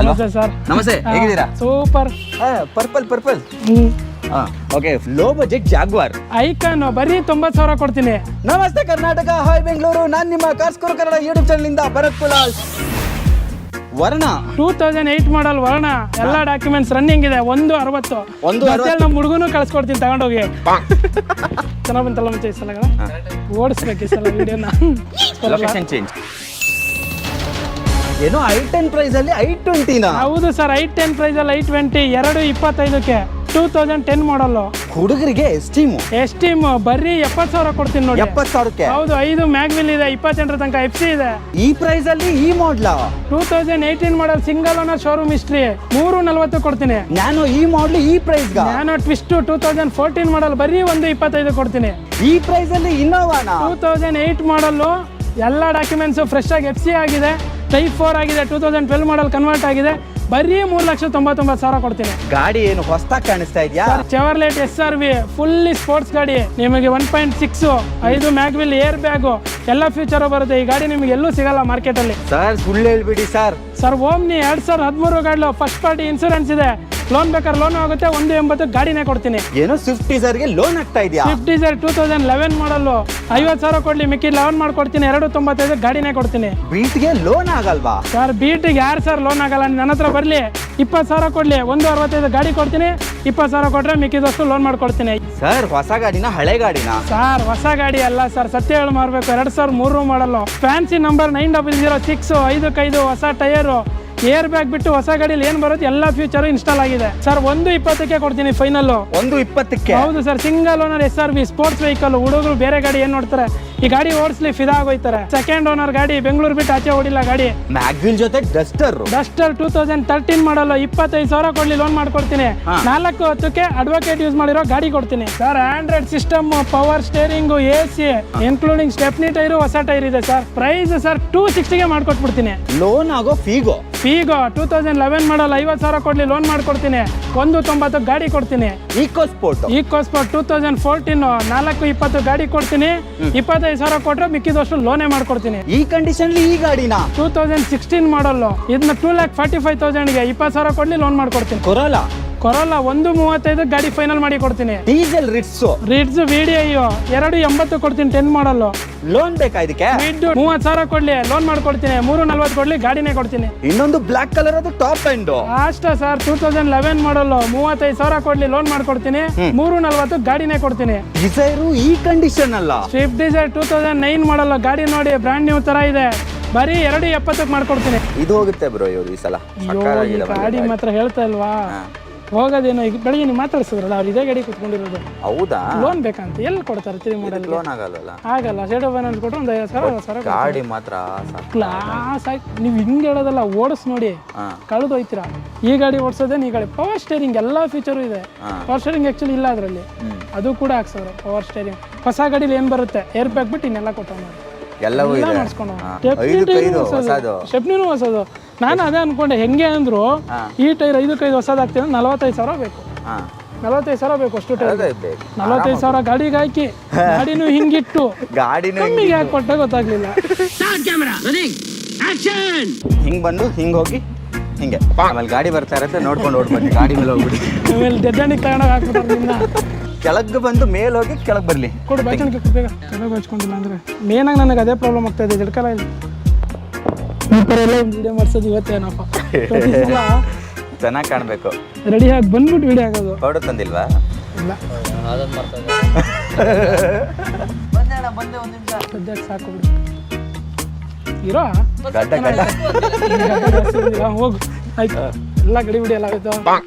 ನಮಸ್ತೆ ಸರ್. ನಮಸ್ತೆ, ಹೇಗಿದ್ದೀರಾ? Super. Purple okay. Low budget Jaguar icon ಬರೀ 90,000 ಕೊಡ್ತೀನಿ. ನಮಸ್ತೆ ಕರ್ನಾಟಕ, ಹಾಯ್ ಬೆಂಗಳೂರು. ನಾನು ನಿಮ್ಮ ಕಾರ್ಸ್ಕೋರ್ ಕನ್ನಡ ಯೂಟ್ಯೂಬ್ ಚಾನಲ್ ಇಂದ ಭರತ್ ಕುಲಾಲ್. ವರ್ಣ 2008 ಮಾಡಲ್ ವರ್ಣ, ಎಲ್ಲ ಡಾಕ್ಯುಮೆಂಟ್ಸ್ ರನ್ನಿಂಗ್ ಇದೆ. 160 ನಮ್ಮ ಹುಡುಗನು ಕಳ್ಸ್ಕೊಡ್ತೀನಿ ತಗೊಂಡೋಗಿ. ಚೆನ್ನಾಗ್ ಬಂತಲ್ಲ ಮುಂಚೆ ಈ ಸಲಗಳ ಓಡಿಸ್ಬೇಕು ಈ ಸಲ ವಿಡಿಯೋನ. Location change. ಏನೋ i10 ಪ್ರೈಸ್ ಅಲ್ಲಿ i20 ನಾ? ಹೌದು ಸರ್, i10 ಪ್ರೈಸ್ ಅಲ್ಲಿ i20 225ಕ್ಕೆ 2010 ಮಾಡಲ್. ಹುಡುಗರಿಗೆ ಎಸ್ಟೀಮ್ ಬರೀ 70,000 ಕೊಡ್ತೀನಿ ನೋಡಿ. 70,000ಕ್ಕೆ? ಹೌದು, 5 ಮ್ಯಾಗ್ವಿಲ್ ಇದೆ, 28 ತನಕ FC ಇದೆ. ಈ ಪ್ರೈಸ್ ಅಲ್ಲಿ ಈ ಮಾಡ್ಲಾ? 2018 model single owner showroom history 340 ಕೊಡ್ತೀನಿ. ನಾನು ಈ ಮಾಡ್ಲು ಈ ಪ್ರೈಸ್ ನಾನು ಟ್ವಿಸ್ಟ್ 2014 ಮಾಡಲ್ ಬರೀ 125 ಕೊಡ್ತೀನಿ. ಈ ಪ್ರೈಸ್ ಅಲ್ಲಿ ಇನ್ನೋವಾನಾ? 2008 ಮಾಡಲ್, ಎಲ್ಲ ಡಾಕ್ಯುಮೆಂಟ್ಸ್ ಫ್ರೆಶ್ ಆಗಿ FC ಆಗಿದೆ, ಟೈಪ್ 4 ಆಗಿದೆ, 2012 ಮಾಡಲ್ ಕನ್ವರ್ಟ್ ಆಗಿದೆ. ಬರೀ 3,99,000 ಕೊಡ್ತೀನಿ. ಗಾಡಿ ಏನು ಹೊಸದಾಗಿ ಕಾಣಿಸ್ತಾ ಇದೆಯಾ? ಚೆವರ್ಲೆಟ್ SRV ಫುಲ್ಲಿ ಸ್ಪೋರ್ಟ್ಸ್ ಗಾಡಿ. ನಿಮಗೆ 1.6 5 ಮ್ಯಾಗ್ವಿಲ್ ಏರ್ ಬ್ಯಾಗು ಎಲ್ಲ ಫ್ಯೂಚರ್ ಬರುತ್ತೆ. ಈ ಗಾಡಿ ನಿಮಗೆ ಎಲ್ಲೂ ಸಿಗಲ್ಲ ಮಾರ್ಕೆಟ್ ಅಲ್ಲಿ. ಸರ್ ಸುಳ್ಳು ಹೇಳ್ಬಿಡಿ ಸರ್. ಓಮ್ನಿ 2013 ಗಾಡಿ, ಫಸ್ಟ್ ಪಾರ್ಟಿ ಇನ್ಸೂರೆನ್ಸ್ ಇದೆ. ಲೋನ್ ಬೇಕಾದ್ರೆ ಲೋನ್ ಆಗುತ್ತೆ. 180 ಗಾಡಿನೇ ಕೊಡ್ತೀನಿ. ಏನೋ ಸ್ವಿಫ್ಟ್ ಡಿಸೈರ್ಗೆ ಲೋನ್ ಆಗ್ತಾ ಇದೆಯಾ? ಸ್ವಿಫ್ಟ್ ಡಿಸೈರ್ 2011 ಮಾಡಲ್ಲು 50,000 ಕೊಡ್ಲಿ, ಮಿಕ್ಕಿ 11 ಮಾಡ್ಕೊಡ್ತೀನಿ. 295 ಗಾಡಿನೇ ಕೊಡ್ತೀನಿ. ಬೀಟ್ಗೆ ಲೋನ್ ಆಗಲ್ವಾ? ಸರ್ ಬೀಟಿಗೆ ಯಾರು ಸರ್ ಲೋನ್ ಆಗಲ್ಲ? ನನ್ನ ಹತ್ರ ಬರಲಿ, 20,000 ಕೊಡ್ಲಿ, 165 ಗಾಡಿ ಕೊಡ್ತೀನಿ. 20,000 ಕೊಟ್ರೆ ಮಿಕ್ಕಿದಷ್ಟು ಲೋನ್ ಮಾಡ್ಕೊಡ್ತೀನಿ. ಸರ್ ಹೊಸ ಗಾಡಿನ ಹಳೆ ಗಾಡಿನ? ಸರ್ ಹೊಸ ಗಾಡಿ ಅಲ್ಲ ಸರ್, ಸತ್ಯ ಹೇಳಿ ಮಾರ್ಬೇಕು. 2003 ಮಾಡಲ್ಲು, ಫ್ಯಾನ್ಸಿ ನಂಬರ್ 9006 55 ಹೊಸ ಟೈರು, ಏರ್ ಬ್ಯಾಗ್ ಬಿಟ್ಟು ಹೊಸ ಗಾಡಿಯಲ್ಲಿ ಏನ್ ಬರುತ್ತೆ ಎಲ್ಲ ಫ್ಯೂಚರ್ ಇನ್ಸ್ಟಾಲ್ ಆಗಿದೆ. ಸರ್ 120ಕ್ಕೆ ಕೊಡ್ತೀನಿ ಫೈನಲ್. 120ಕ್ಕೆ? ಹೌದು sir, single owner SRV sports vehicle. ಹುಡುಗರು ಬೇರೆ ಗಾಡಿ ಏನ್ ನೋಡ್ತಾರೆ, ಈ ಗಾಡಿ ಓಡಿಸ್ಲಿ ಫಿದಾ ಆಗೋಯ್ತಾರೆ. ಸೆಕೆಂಡ್ ಓನರ್ ಗಾಡಿ, ಬೆಂಗಳೂರು ಬಿಟ್ಟು ಆಚೆ ಓಡಿಲ್ಲ ಗಾಡಿ. ಮ್ಯಾಗ್ವಿಲ್ ಜೊತೆ ಡಸ್ಟರ್ 2013 ಮಾಡಲ್ಲ, 25,000 ಕೊಡ್ಲಿ, ಲೋನ್ ಮಾಡ್ಕೊಡ್ತೀನಿ. 410ಕ್ಕೆ ಅಡ್ವೊಕೇಟ್ ಯೂಸ್ ಮಾಡಿರೋ ಗಾಡಿ ಕೊಡ್ತೀನಿ. Sir android system, power steering, AC including stepney tyre, ಹೊಸ ಟೈರ್ ಇದೆ ಸರ್. ಪ್ರೈಸ್ ಸರ್ 260ಗೆ ಮಾಡ್ಕೊಟ್ಬಿಡ್ತೀನಿ. ಲೋನ್ ಆಗೋ ಫೀಗೋ 2011 ಮಾಡಲ್ 50,000 ಕೊಡ್ಲಿ, ಲೋನ್ ಮಾಡ್ಕೊಡ್ತೀನಿ. 190 ಗಾಡಿ ಕೊಡ್ತೀನಿ. ಈಕೋ ಸ್ಪೋರ್ಟ್ 2014 420 ಗಾಡಿ ಕೊಡ್ತೀನಿ. 25,000 ಕೊಟ್ರೆ ಮಿಕ್ಕಿದಷ್ಟು ಲೋನೇ ಮಾಡ್ಕೊಡ್ತೀನಿ. ಈ ಕಂಡೀಷನ್ ಈ ಗಾಡಿನ 2016 ಮಾಡಲ್, ಇದನ್ನ 2,45,000ಗೆ 20,000 ಕೊಡ್ಲಿ, ಲೋನ್ ಮಾಡ್ಕೊಡ್ತೀನಿ. ಕೊರೋಲಾ 135 ಗಾಡಿ ಫೈನಲ್ ಮಾಡಿ ಕೊಡ್ತೀನಿ. ಡೀಸೆಲ್ ರಿಟ್ಸ್ VDI 280 ಕೊಡ್ತೀನಿ. 10 ಮಾಡಲ್. ಲೋನ್ ಬೇಕಾ ಇದಕ್ಕೆ? 30,000 ಕೊಡ್ಲಿ, ಲೋನ್ ಮಾಡ್ಕೊಡ್ತೀನಿ. 340 ಕೊಡ್ಲಿ, ಗಾಡಿನೇ ಕೊಡ್ತೀನಿ. ಇನ್ನೊಂದು ಬ್ಲಾಕ್ ಕಲರ್ ಅದು ಟಾಪ್ ಎಂಡ್ ಅಷ್ಟೇ ಸರ್. 2011 ಮಾಡಲ್ 35,000 ಕೊಡ್ಲಿ, ಲೋನ್ ಮಾಡ್ಕೊಡ್ತೀನಿ. 340 ಗಾಡಿನೇ ಕೊಡ್ತೀನಿ. ಡಿಸೈರು ಈ ಕಂಡೀಷನ್ ಅಲ್ಲ. ಸ್ವಿಫ್ಟ್ ಡಿಸೈರ್ 2009 ಮಾಡಲ್, ಗಾಡಿ ನೋಡಿ ಬ್ರ್ಯಾಂಡ್ ನ್ಯೂ ತರ ಇದೆ. ಬರೀ 270ಕ್ಕೆ ಮಾಡ್ಕೊಡ್ತೀನಿ. ಇದು ಹೋಗುತ್ತೆ ಬ್ರೋ ಇವರು ಈ ಸಲ. ಗಾಡಿ ಮಾತ್ರ ಹೇಳ್ತಾ ಇಲ್ವಾ ಹೋಗೋದೇನೋ. ಈಗ ಬೆಳಿಗ್ಗೆ ನೀವು ಮಾತಾಡ್ಸಿದ್ರಲ್ಲ, ಅವ್ರು ಇದೇ ಗಾಡಿ ಕುತ್ಕೊಂಡಿರೋದು. ಹೌದಾ? ಲೋನ್ ಬೇಕಂತ ಎಲ್ಲಿ ಕೊಡ್ತಾರೆ? 3 ಮಾಡಲ್ ಲೋನ್ ಆಗಲ್ಲ. ಶೇಡೋ ಫೈನಾನ್ಸ್ ಕೊಟ್ಟರೆ ಒಂದು 50,000 ಗಾಡಿ ಮಾತ್ರ ಕ್ಲಾಸ್ ಆಗಿ. ನೀವು ಹಿಂಗೆ ಹೇಳೋದಲ್ಲ, ಓಡಿಸ್ ನೋಡಿ ಕಳೆದೋಯ್ತೀರಾ. ಈ ಗಾಡಿ ಓಡಿಸೋದೇ ಈ ಗಾಡಿ. ಪವರ್ ಸ್ಟೇರಿಂಗ್ ಎಲ್ಲ ಫೀಚರು ಇದೆ. ಪವರ್ ಸ್ಟೇರಿಂಗ್ ಆ್ಯಕ್ಚುಲಿ ಇಲ್ಲ ಅದರಲ್ಲಿ, ಅದು ಕೂಡ ಹಾಕ್ಸವ್ರೆ ಪವರ್ ಸ್ಟೇರಿಂಗ್. ಹೊಸ ಗಾಡೀಲಿ ಏನು ಬರುತ್ತೆ, ಏರ್ ಬ್ಯಾಗ್ ಬಿಟ್ಟು ಇನ್ನೆಲ್ಲ ಕೊಟ್ಟು ಎಲ್ಲವೂ ಮಾಡಿಸ್ಕೊಂಡು. ಸ್ಟೆಪ್ನಿನೂ ಹೊಸದು. ನಾನು ಅದೇ ಅನ್ಕೊಂಡೆ, ಹೆಂಗೆ ಅಂದ್ರು ಈ ಟೈರ್ 5 ಹೊಸದಾಗ್ತೀನಿ. 45,000 ಬೇಕು. 45,000 ಬೇಕು ಅಷ್ಟು ಟೈರ್. 45,000 ಗಾಡಿಗೆ ಹಾಕಿ, ಗಾಡಿನೂ ಹಿಂಗಿಟ್ಟು ಕಮ್ಮಿಗೆ ಯಾಕೆ ಕೊಟ್ಟ ಗೊತ್ತಾಗ್ಲಿಲ್ಲ. ಹಿಂಗ್ ಬಂದು ಹಿಂಗ್ ಹೋಗಿ ಹಿಂಗೆ ಆಮೇಲೆ ಗಾಡಿ ಬರ್ತಾ ಇರತ್ತೆ, ನೋಡ್ಕೊಂಡು ಓಡ್ಬನ್ನಿ. ಗಾಡಿ ಮೇಲೆ ಹೋಗ್ಬಿಡಿ. ಆಮೇಲೆ ಡೆಡ್ಡಾಣಿಗೆ ತಗೊಂಡೋಗಿ ಹಾಕ್ಬಿಟ್ಟಾರೆ ನಿನ್ನ. ಕೆಳಗೆ ಬಂದು ಮೇಲೆ ಹೋಗಿ ಕೆಳಗೆ ಬರಲಿ. ಕೊಡು ಬಚ್ಚಿಗೆ ಬೇಗ. ಕೆಳಗೆ ಬಚ್ಕೊಂಡಿಲ್ಲ ಅಂದರೆ ಮೇನಾಗಿ ನನಗೆ ಅದೇ ಪ್ರಾಬ್ಲಮ್ ಆಗ್ತಾ ಇದೆ. ಜಡ್ಕಲ್ಲ ಇಲ್ಲ ಈ ಥರ ಎಲ್ಲ ಒಂದು ವಿಡಿಯೋ ಮಾಡಿಸೋದು ಇವತ್ತೇನಪ್ಪ. ಚೆನ್ನಾಗಿ ಕಾಣಬೇಕು. ರೆಡಿಯಾಗಿ ಬಂದ್ಬಿಟ್ಟು ವಿಡಿಯೋ ಆಗೋದು. ಪೌಡರ್ ತಂದಿಲ್ವಾ? ಇಲ್ಲ, ಸದ್ಯಕ್ಕೆ ಸಾಕು ಬಿಡಿ. ಇರೋ ಹೋಗು ಆಯ್ತು. ಎಲ್ಲ ಗಡಿ ಬಿಡಿ ಎಲ್ಲ ಆಯ್ತು.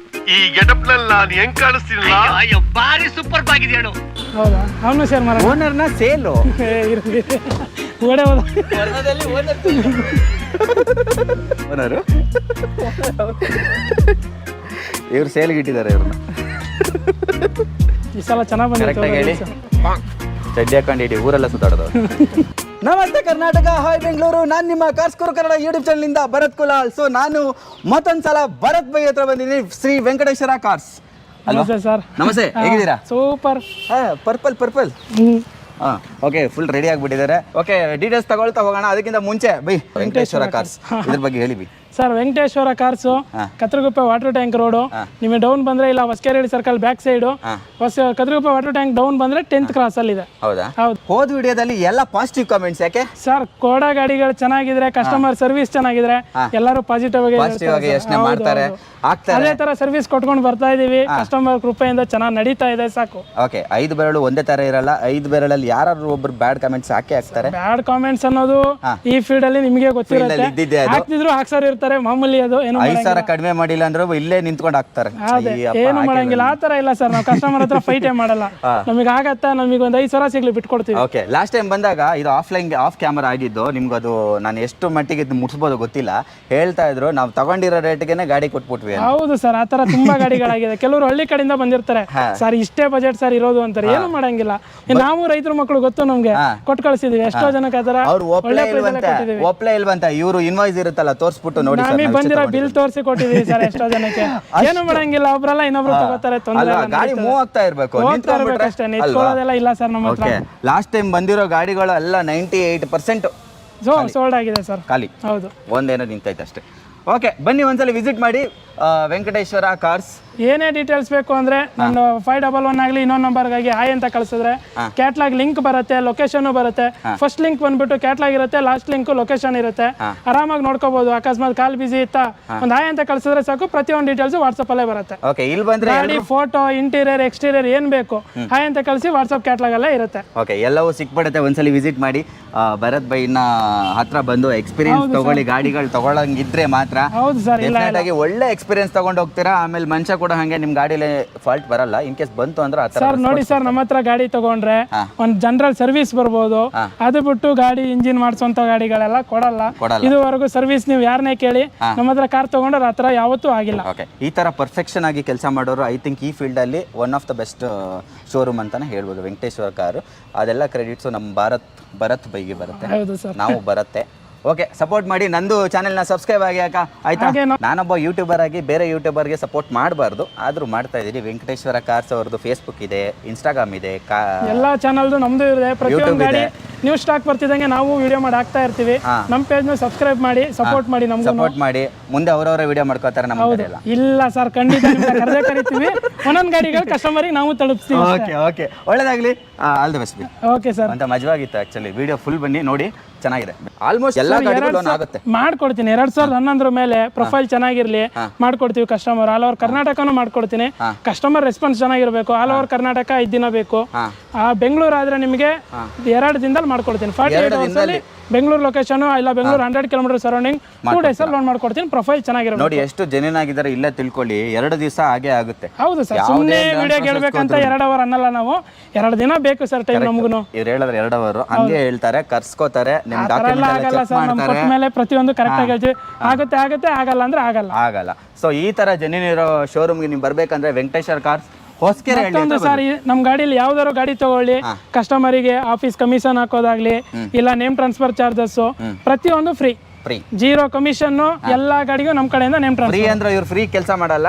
ಈ ಗೆಟಪ್ ನಲ್ಲಿ ನಾನು ಹೆಂಗ್ ಕಾಣಿಸ್ತೀನಿಲ್ಲ? ಅಯ್ಯೋ ಬಾರಿ ಸೂಪರ್ ಆಗಿದೆ ಹೇಳು. ಹೌದಾ? ಅವನು ಶೇರ್ ಮಾಡ ಓನರ್ನ ಸೇಲು ಇರಲಿ. ಓಡೇ ಹೋದ ಓನರು ಇವ್ರು ಸೇಲ್ಗೆ ಇಟ್ಟಿದ್ದಾರೆ. ಇವ್ರನ್ನ ಈ ಸಲ ಚೆನ್ನಾಗಿ ಬಂದಿದೆ ಹೇಳಿ. ಚಡ್ಡಿ ಹಾಕೊಂಡು ಇಡೀ ಊರೆಲ್ಲ ಸುತ್ತಾಡೋದು. ನಮಸ್ತೆ ಕರ್ನಾಟಕ, ಹಾಯ್ ಬೆಂಗಳೂರು. ನಾನು ನಿಮ್ಮ ಕಾರ್ಸ್ಕೋರ್ ಕನ್ನಡ ಯೂಟ್ಯೂಬ್ ಚಾನಲ್ ಇಂದ ಭರತ್ ಕುಲಾಲ್. ಸೊ ನಾನು ಮತ್ತೊಂದ್ಸಲ ಭರತ್ ಬೈ ಹತ್ರ ಬಂದಿದ್ದೀನಿ, ಶ್ರೀ ವೆಂಕಟೇಶ್ವರ ಕಾರ್ಸ್. ನಮಸ್ತೆ ಸರ್. ನಮಸ್ತೆ, ಹೇಗಿದ್ದೀರಾ? Super. Purple okay, full ready ಆಗಿಬಿಟ್ಟಿದ್ದಾರೆ. ಓಕೆ, ಡೀಟೇಲ್ಸ್ ತಗೊಳ್ತಾ ಹೋಗೋಣ. ಅದಕ್ಕಿಂತ ಮುಂಚೆ ಬೈ ವೆಂಕಟೇಶ್ವರ ಕಾರ್ಸ್ ಇದ್ರ ಬಗ್ಗೆ ಹೇಳಿ B. Sir Venkateshwara cars, Kathriguppe water tank road. ನಿಮಗೆ ಡೌನ್ ಬಂದ್ರೆ ಇಲ್ಲ Hosakerehalli circle back side, Kathriguppe water tank down ಬಂದ್ರೆ 10th ಕ್ರಾಸ್ ಅಲ್ಲಿ ಇದೆ. ಹೌದಾ? ಹೌದು. ಹೋದ ವಿಡಿಯೋದಲ್ಲಿ ಎಲ್ಲ ಪಾಸಿಟಿವ್ ಕಾಮೆಂಟ್ಸ್ ಯಾಕೆ ಸರ್? ಕೋಡಾ ಗಾಡಿಗಳು ಚೆನ್ನಾಗಿದ್ರೆ, ಕಸ್ಟಮರ್ ಸರ್ವಿಸ್ ಚೆನ್ನಾಗಿದ್ರೆ ಎಲ್ಲರೂ ಪಾಸಿಟಿವ್ ಆಗಿ ಯೋಚನೆ ಮಾಡ್ತಾರೆ, ಆಗ್ತಾರೆ. ಅದೇ ತರ ಸರ್ವಿಸ್ ಕೊಟ್ಕೊಂಡು ಬರ್ತಾ ಇದೀವಿ. ಕಸ್ಟಮರ್ ಕೃಪೆಯಿಂದ ಚೆನ್ನಾಗಿ ನಡೀತಾ ಇದೆ, ಸಾಕು. ಓಕೆ, 5 ಬೆರಳು ಒಂದೇ ತರ ಇರಲ್ಲ. 5 ಬೆರಳಲ್ಲಿ ಯಾರು ಒಬ್ರು ಬ್ಯಾಡ್ ಕಾಮೆಂಟ್ಸ್ ಹಾಕ್ತಾರೆ. ಬ್ಯಾಡ್ ಕಾಮೆಂಟ್ಸ್ ಅನ್ನೋದು ಈ ಫೀಲ್ಡ್ ಅಲ್ಲಿ ನಿಮಗೆ ಗೊತ್ತಿರುತ್ತೆ. ಇದ್ದಿದ್ದೆ ಅದು. ಹಾಕ್ತಿದ್ರು ಹಾಕ್ಸೋರು ಇರ್ತಾರೆ, ಮಾಮೂಲಿ ಅದು. ಏನು 5,000 ಕಡಿಮೆ ಮಾಡಿಲ್ಲ ಅಂದ್ರೆ ಇಲ್ಲೇ ನಿಂತ್ಕೊಂಡು ಹಾಕ್ತಾರೆ. ಏನು ಮಾಡಂಗಿಲ್ಲ, ಆ ತರ ಇಲ್ಲ ಸರ್. ನಾವು ಕಸ್ಟಮರ್ ಹತ್ರ ಫೈಟೇ ಮಾಡಲ್ಲ. ನಮಗೆ ಆಗತ್ತಾ, ನಮಗೆ ಒಂದು 5,000 ಸಿಗ್ಲಿ ಬಿಟ್ಕೊಡ್ತೀವಿ. ಓಕೆ, ಲಾಸ್ಟ್ ಟೈಮ್ ಬಂದಾಗ ಇದು ಆಫ್ ಕ್ಯಾಮರಾ ಆಗಿದ್ದು, ನಿಮ್ಗೆ ಅದು ನಾನು ಎಷ್ಟು ಮಟ್ಟಿಗೆ ಮುಟ್ಸ್ಬೋದು ಗೊತ್ತಿಲ್ಲ. ಹೇಳ್ತಾ ಇದ್ರು ನಾವು ತಗೊಂಡಿರೋ ರೇಟ್ಗೆನೆ ಗಾಡಿ ಕೊಟ್ಬಿಟ್ವಿ. ಹೌದು ಸರ್, ಆ ತರ ತುಂಬಾ ಗಾಡಿಗಳಾಗಿದೆ. ಕೆಲವರು ಹಳ್ಳಿ ಕಡೆಯಿಂದ ಬಂದಿರ್ತಾರೆ, ಸರ್ ಇಷ್ಟೇ ಬಜೆಟ್ ಸರ್ ಇರೋದು ಅಂತಾರೆ. ಏನು ಮಾಡಂಗಿಲ್ಲ, ನಾವು ರೈತರ ಮಕ್ಕಳು ಗೊತ್ತು, ನಮ್ಗೆ ಕೊಟ್ಟು ಕಳಿಸಿದ್ವಿ ಎಷ್ಟೋ ಜನಕ್ಕೆ. ಆ ತರ ಅವ್ರು ಒಪ್ಲೇ ಇಲ್ವಂತ, ಇವರು ಇನ್ವಾಯ್ಸ್ ಇರುತ್ತಲ್ಲ ತೋರಿಸ್ಬಿಟ್ಟು ನೋಡಿ ನಮಗೆ ಬಂದಿರೋ ಬಿಲ್ ತೋರಿಸಿ ಕೊಟ್ಟಿದೀವಿ ಸರ್ ಎಷ್ಟೋ ಜನಕ್ಕೆ. ಏನು ಮಾಡಂಗಿಲ್ಲ, ಒಬ್ರಲ್ಲ ಇನ್ನೊಬ್ರು ತಗೋತಾರೆ, ತೊಂದರೆ ಗಾಡಿ ಮೂವ್ ಆಗ್ತಾ ಇರ್ಬೇಕು, ಅಷ್ಟೇ. ನಿಂತ್ಕೊಳ್ಳೋದೆಲ್ಲ ಇಲ್ಲ ಸರ್ ನಮ್ಮ ಹತ್ರ. ಲಾಸ್ಟ್ ಟೈಮ್ ಬಂದಿರೋ ಗಾಡಿಗಳು ಎಲ್ಲ 98% ಸೋಲ್ಡ್ ಆಗಿದೆ ಸರ್. ಖಾಲಿ, ಹೌದು. ಒಂದೇನೋ ನಿಂತೈತೆ ಅಷ್ಟೇ. ಓಕೆ, ಬನ್ನಿ ಒಂದ್ಸಲ ವಿಸಿಟ್ ಮಾಡಿ ವೆಂಕಟೇಶ್ವರ ಕಾರ್ಸ್. ಏನೇ ಡೀಟೇಲ್ಸ್ ಬೇಕು ಅಂದ್ರೆ ನಾನು 511 ಆಗಲಿ ಇನ್ನೊಂದು ನಂಬರ್ಗಾಗಿ ಆಯ್ ಅಂತ ಕಳಿಸಿದ್ರೆ ಕ್ಯಾಟ್ಲಾಗ್ ಲಿಂಕ್ ಬರುತ್ತೆ, ಲೊಕೇಶನ್ ಬರುತ್ತೆ. ಫಸ್ಟ್ ಲಿಂಕ್ ಬಂದ್ಬಿಟ್ಟು ಕ್ಯಾಟ್ಲಾಗ್ ಇರುತ್ತೆ, ಲಾಸ್ಟ್ ಲಿಂಕ್ ಲೊಕೇಶನ್ ಇರುತ್ತೆ. ಆರಾಮಾಗಿ ನೋಡ್ಕೋಬಹುದು. ಅಕಸ್ಮಾತ್ ಕಾಲ್ ಬಿಸಿ ಇತ್ತಾ ಒಂದು ಆಯ್ ಅಂತ ಕಳಿಸಿದ್ರೆ ಸಾಕು, ಪ್ರತಿಯೊಂದು ಡೀಟೇಲ್ಸ್ ವಾಟ್ಸಪ್ ಅಲ್ಲೇ ಬರುತ್ತೆ. ಓಕೆ, ಇಲ್ಲಿ ಬಂದ್ರೆ ಗಾಡಿ ಫೋಟೋ, ಇಂಟೀರಿಯರ್, ಎಕ್ಸ್ಟೀರಿಯರ್ ಏನ್ ಬೇಕು ಆಯ್ ಅಂತ ಕಳಿಸಿ ವಾಟ್ಸಪ್ ಕ್ಯಾಟ್ಲಾಗ್ ಅಲ್ಲೇ ಇರುತ್ತೆ. ಓಕೆ, ಎಲ್ಲವೂ ಸಿಕ್ಬಿಡುತ್ತೆ. ಒಂದ್ಸಲಿ ವಿಸಿಟ್ ಮಾಡಿ. ಭರತ್ ಬೈನ ಹತ್ರ ಬಂದು ಎಕ್ಸ್ಪೀರಿಯನ್ಸ್ ತಗೊಳ್ಳಿ. ಗಾಡಿಗಳು ತಗೊಳಂಗಿದ್ರೆ ಮಾತ್ರ ಹೌದು ಸರ್, ಒಳ್ಳೆ ಎಕ್ಸ್ಪೀರಿಯನ್ಸ್ ತಗೊಂಡು ಹೋಗ್ತೀರಾ. ಆಮೇಲೆ ಮನುಷ್ಯ ಕೂಡ ಹಂಗೆ ನಿಮ್ ಗಾಡಿಲಿ ಫಾಲ್ಟ್ ಬರಲ್ಲ. ಇನ್ ಕೇಸ್ ಬಂತು ಅಂದ್ರೆ ಸರ್ ನೋಡಿ ಸರ್, ನಮ್ಮ ಹತ್ರ ಗಾಡಿ ತಗೊಂಡ್ರೆ ಒಂದ್ ಜನರಲ್ ಸರ್ವಿಸ್ ಬರ್ಬೋದು. ಅದು ಬಿಟ್ಟು ಗಾಡಿ ಇಂಜಿನ್ ಮಾಡಿಸುವಂತ ಗಾಡಿಗಳೆಲ್ಲ ಕೊಡಲ್ಲ. ಇದುವರೆಗೂ ಸರ್ವಿಸ್ ನೀವು ಯಾರನ್ನೇ ಕೇಳಿ, ನಮ್ಮ ಹತ್ರ ಕಾರ್ ತಗೊಂಡ್ರೆ ಆತರ ಯಾವತ್ತೂ ಆಗಿಲ್ಲ. ಓಕೆ, ಈ ತರ ಪರ್ಫೆಕ್ಷನ್ ಆಗಿ ಕೆಲಸ ಮಾಡೋರು ಐ ಥಿಂಕ್ ಈ ಫೀಲ್ಡ್ ಅಲ್ಲಿ one of the best showroom ಅಂತಾನೆ ಹೇಳ್ಬೋದು ವೆಂಕಟೇಶ್ವರ ಕಾರು. ಅದೆಲ್ಲ ಕ್ರೆಡಿಟ್ಸು ನಮ್ಮ ಭರತ್ ಬೈಗೆ ಬರುತ್ತೆ. ಹೌದು ಸರ್, ನಾವು ಬರುತ್ತೆ. ಓಕೆ, ಸಪೋರ್ಟ್ ಮಾಡಿ. ನಂದು ಚಾನೆಲ್ನ ಸಬ್ಸ್ಕ್ರೈಬ್ ಆಗಿ ಆಯ್ತಾ? ನಾನೊಬ್ಬ ಯೂಟ್ಯೂಬರ್ ಆಗಿ ಬೇರೆ ಯೂಟ್ಯೂಬರ್ಗೆ ಸಪೋರ್ಟ್ ಮಾಡಬಾರ್ದು, ಆದ್ರೂ ಮಾಡ್ತಾ ಇದ್ದೀನಿ. ವೆಂಕಟೇಶ್ವರ ಕಾರ್ಸ್ ಅವ್ರದ್ದು ಫೇಸ್ಬುಕ್ ಇದೆ, ಇನ್ಸ್ಟಾಗ್ರಾಮ್ ಇದೆ, ಎಲ್ಲ ಚಾನಲ್ದು ನಮ್ದು ಇದೆ. ಪ್ರತಿಯೊಂದು ಗಾಡಿ ನ್ಯೂ ಸ್ಟಾಕ್ ಬರ್ತಿದಂಗೆ ನಾವು ವಿಡಿಯೋ ಮಾಡಿ ಹಾಕ್ತಾ ಇರ್ತೀವಿ. ನಮ್ಮ ಪೇಜ್ನ ಸಬ್ಸ್ಕ್ರೈಬ್ ಮಾಡಿ, ಸಪೋರ್ಟ್ ಮಾಡಿ, ನಮ್ಗೆ ಸಪೋರ್ಟ್ ಮಾಡಿ. ಮುಂದೆ ಅವರವರ ವಿಡಿಯೋ ಮಾಡ್ಕೋತಾರೆ, ನಮ್ಗೆ ಇಲ್ಲ ಸರ್, ಖಂಡಿತ ಕರೆದೇ ಕರಿತೀವಿ. ಒಂದೊಂದು ಗಾಡಿಗಳು ಕಸ್ಟಮರಿಗೆ ನಾವು ತಲುಪಿಸ್ತೀವಿ. ಓಕೆ ಓಕೆ, ಒಳ್ಳೆದಾಗ್ಲಿ. All the best. Okay sir, ಅಂತ ಮಜವಾಗಿತ್ತು ಆಕ್ಚುಲಿ. ವಿಡಿಯೋ ಫುಲ್ ಬನ್ನಿ ನೋಡಿ, ಚೆನ್ನಾಗಿದೆ. ಆಲ್ಮೋಸ್ಟ್ ಎಲ್ಲ ಗಾಡಿಗಳು ಆಗುತ್ತೆ. ಮಾಡ್ಕೊಡ್ತೀನಿ. 2011 ಮೇಲೆ ಪ್ರೊಫೈಲ್ ಚೆನ್ನಾಗಿರ್ಲಿ ಮಾಡ್ಕೊಡ್ತೀವಿ. ಕಸ್ಟಮರ್ ಆಲ್ ಓವರ್ ಕರ್ನಾಟಕನೂ ಮಾಡ್ಕೊಡ್ತೀನಿ. ಕಸ್ಟಮರ್ ರೆಸ್ಪಾನ್ಸ್ ಚೆನ್ನಾಗಿರ್ಬೇಕು. ಆಲ್ ಓವರ್ ಕರ್ನಾಟಕ 5 ದಿನ ಬೇಕು. ಬೆಂಗಳೂರು ಆದ್ರೆ ನಿಮಗೆ 2 ದಿನದಲ್ಲಿ ಮಾಡ್ಕೊಡ್ತೀನಿ. 48 hours ಅಲ್ಲಿ ಬೆಂಗಳೂರು ಲೊಕೇಶನ್ ಇಲ್ಲ ಬೆಂಗಳೂರು 100 ಕಿಲೋಮೀಟರ್ ಸರೌಂಡಿಂಗ್ 2 days ಅಲ್ಲಿ ಲೋನ್ ಮಾಡ್ಕೊಡ್ತೀನಿ. ಪ್ರೊಫೈಲ್ ಚೆನ್ನಾಗಿರೋ ನೋಡಿ, ಎಷ್ಟು ಜೆನ್ಯೂನ್ ಆಗಿದ್ದಾರೆ ಇಲ್ಲೇ ತಿಳ್ಕೊಳ್ಳಿ. 2 ದಿವಸ ಹಾಗೆ ಆಗುತ್ತೆ. ಹೌದು ಸರ್, ಸುಮ್ಮನೆ ವಿಡಿಯೋ ಹೇಳ್ಬೇಕಂತ 2 ಅವರ್ ಅನ್ನಲ್ಲ ನಾವು. 2 ದಿನ ಬೇಕು ಸರ್ ಟೈಮ್ ನಮಗೂ. ಇವ್ರು ಹೇಳಿದ್ರೆ 2 ಅವರ್ ಹಂಗೆ ಹೇಳ್ತಾರೆ, ಕರ್ಸ್ಕೋತಾರೆ. ನಿಮ್ ಆಗಲ್ಲ ಸರ್, ನಮ್ಮ ಕೊಟ್ಟ ಮೇಲೆ ಪ್ರತಿಯೊಂದು ಕರೆಕ್ಟ್ ಆಗಿ ಹೇಳ್ತೀವಿ. ಆಗುತ್ತೆ, ಆಗಲ್ಲ ಅಂದ್ರೆ ಆಗಲ್ಲ. ಸೊ ಈ ತರ ಜೆನ್ಯೂನ್ ಇರೋ ಶೋರೂಮ್ಗೆ ನೀವು ಬರ್ಬೇಕಂದ್ರೆ ವೆಂಕಟೇಶ್ವರ ಕಾರ್ಸ್ ಮತ್ತೊಂದು ಸರ್, ನಮ್ ಗಾಡಿಲಿ ಯಾವ್ದಾದ್ರು ಗಾಡಿ ತಗೊಳ್ಳಿ, ಕಸ್ಟಮರಿಗೆ ಆಫೀಸ್ ಕಮಿಷನ್ ಹಾಕೋದಾಗ್ಲಿ ಇಲ್ಲ ನೇಮ್ ಟ್ರಾನ್ಸ್ಫರ್ ಚಾರ್ಜಸ್ ಪ್ರತಿಯೊಂದು ಫ್ರೀ. 0 ಕಮಿಷನ್. ಎಲ್ಲಾ ಗಾಡಿಗೂ ನಮ್ ಕಡೆಯಿಂದ ನೇಮ್ ಟ್ರಾನ್ಸ್ಫರ್. ಫ್ರೀ ಅಂದ್ರೆ ಇವ್ರು ಫ್ರೀ ಕೆಲಸ ಮಾಡಲ್ಲ,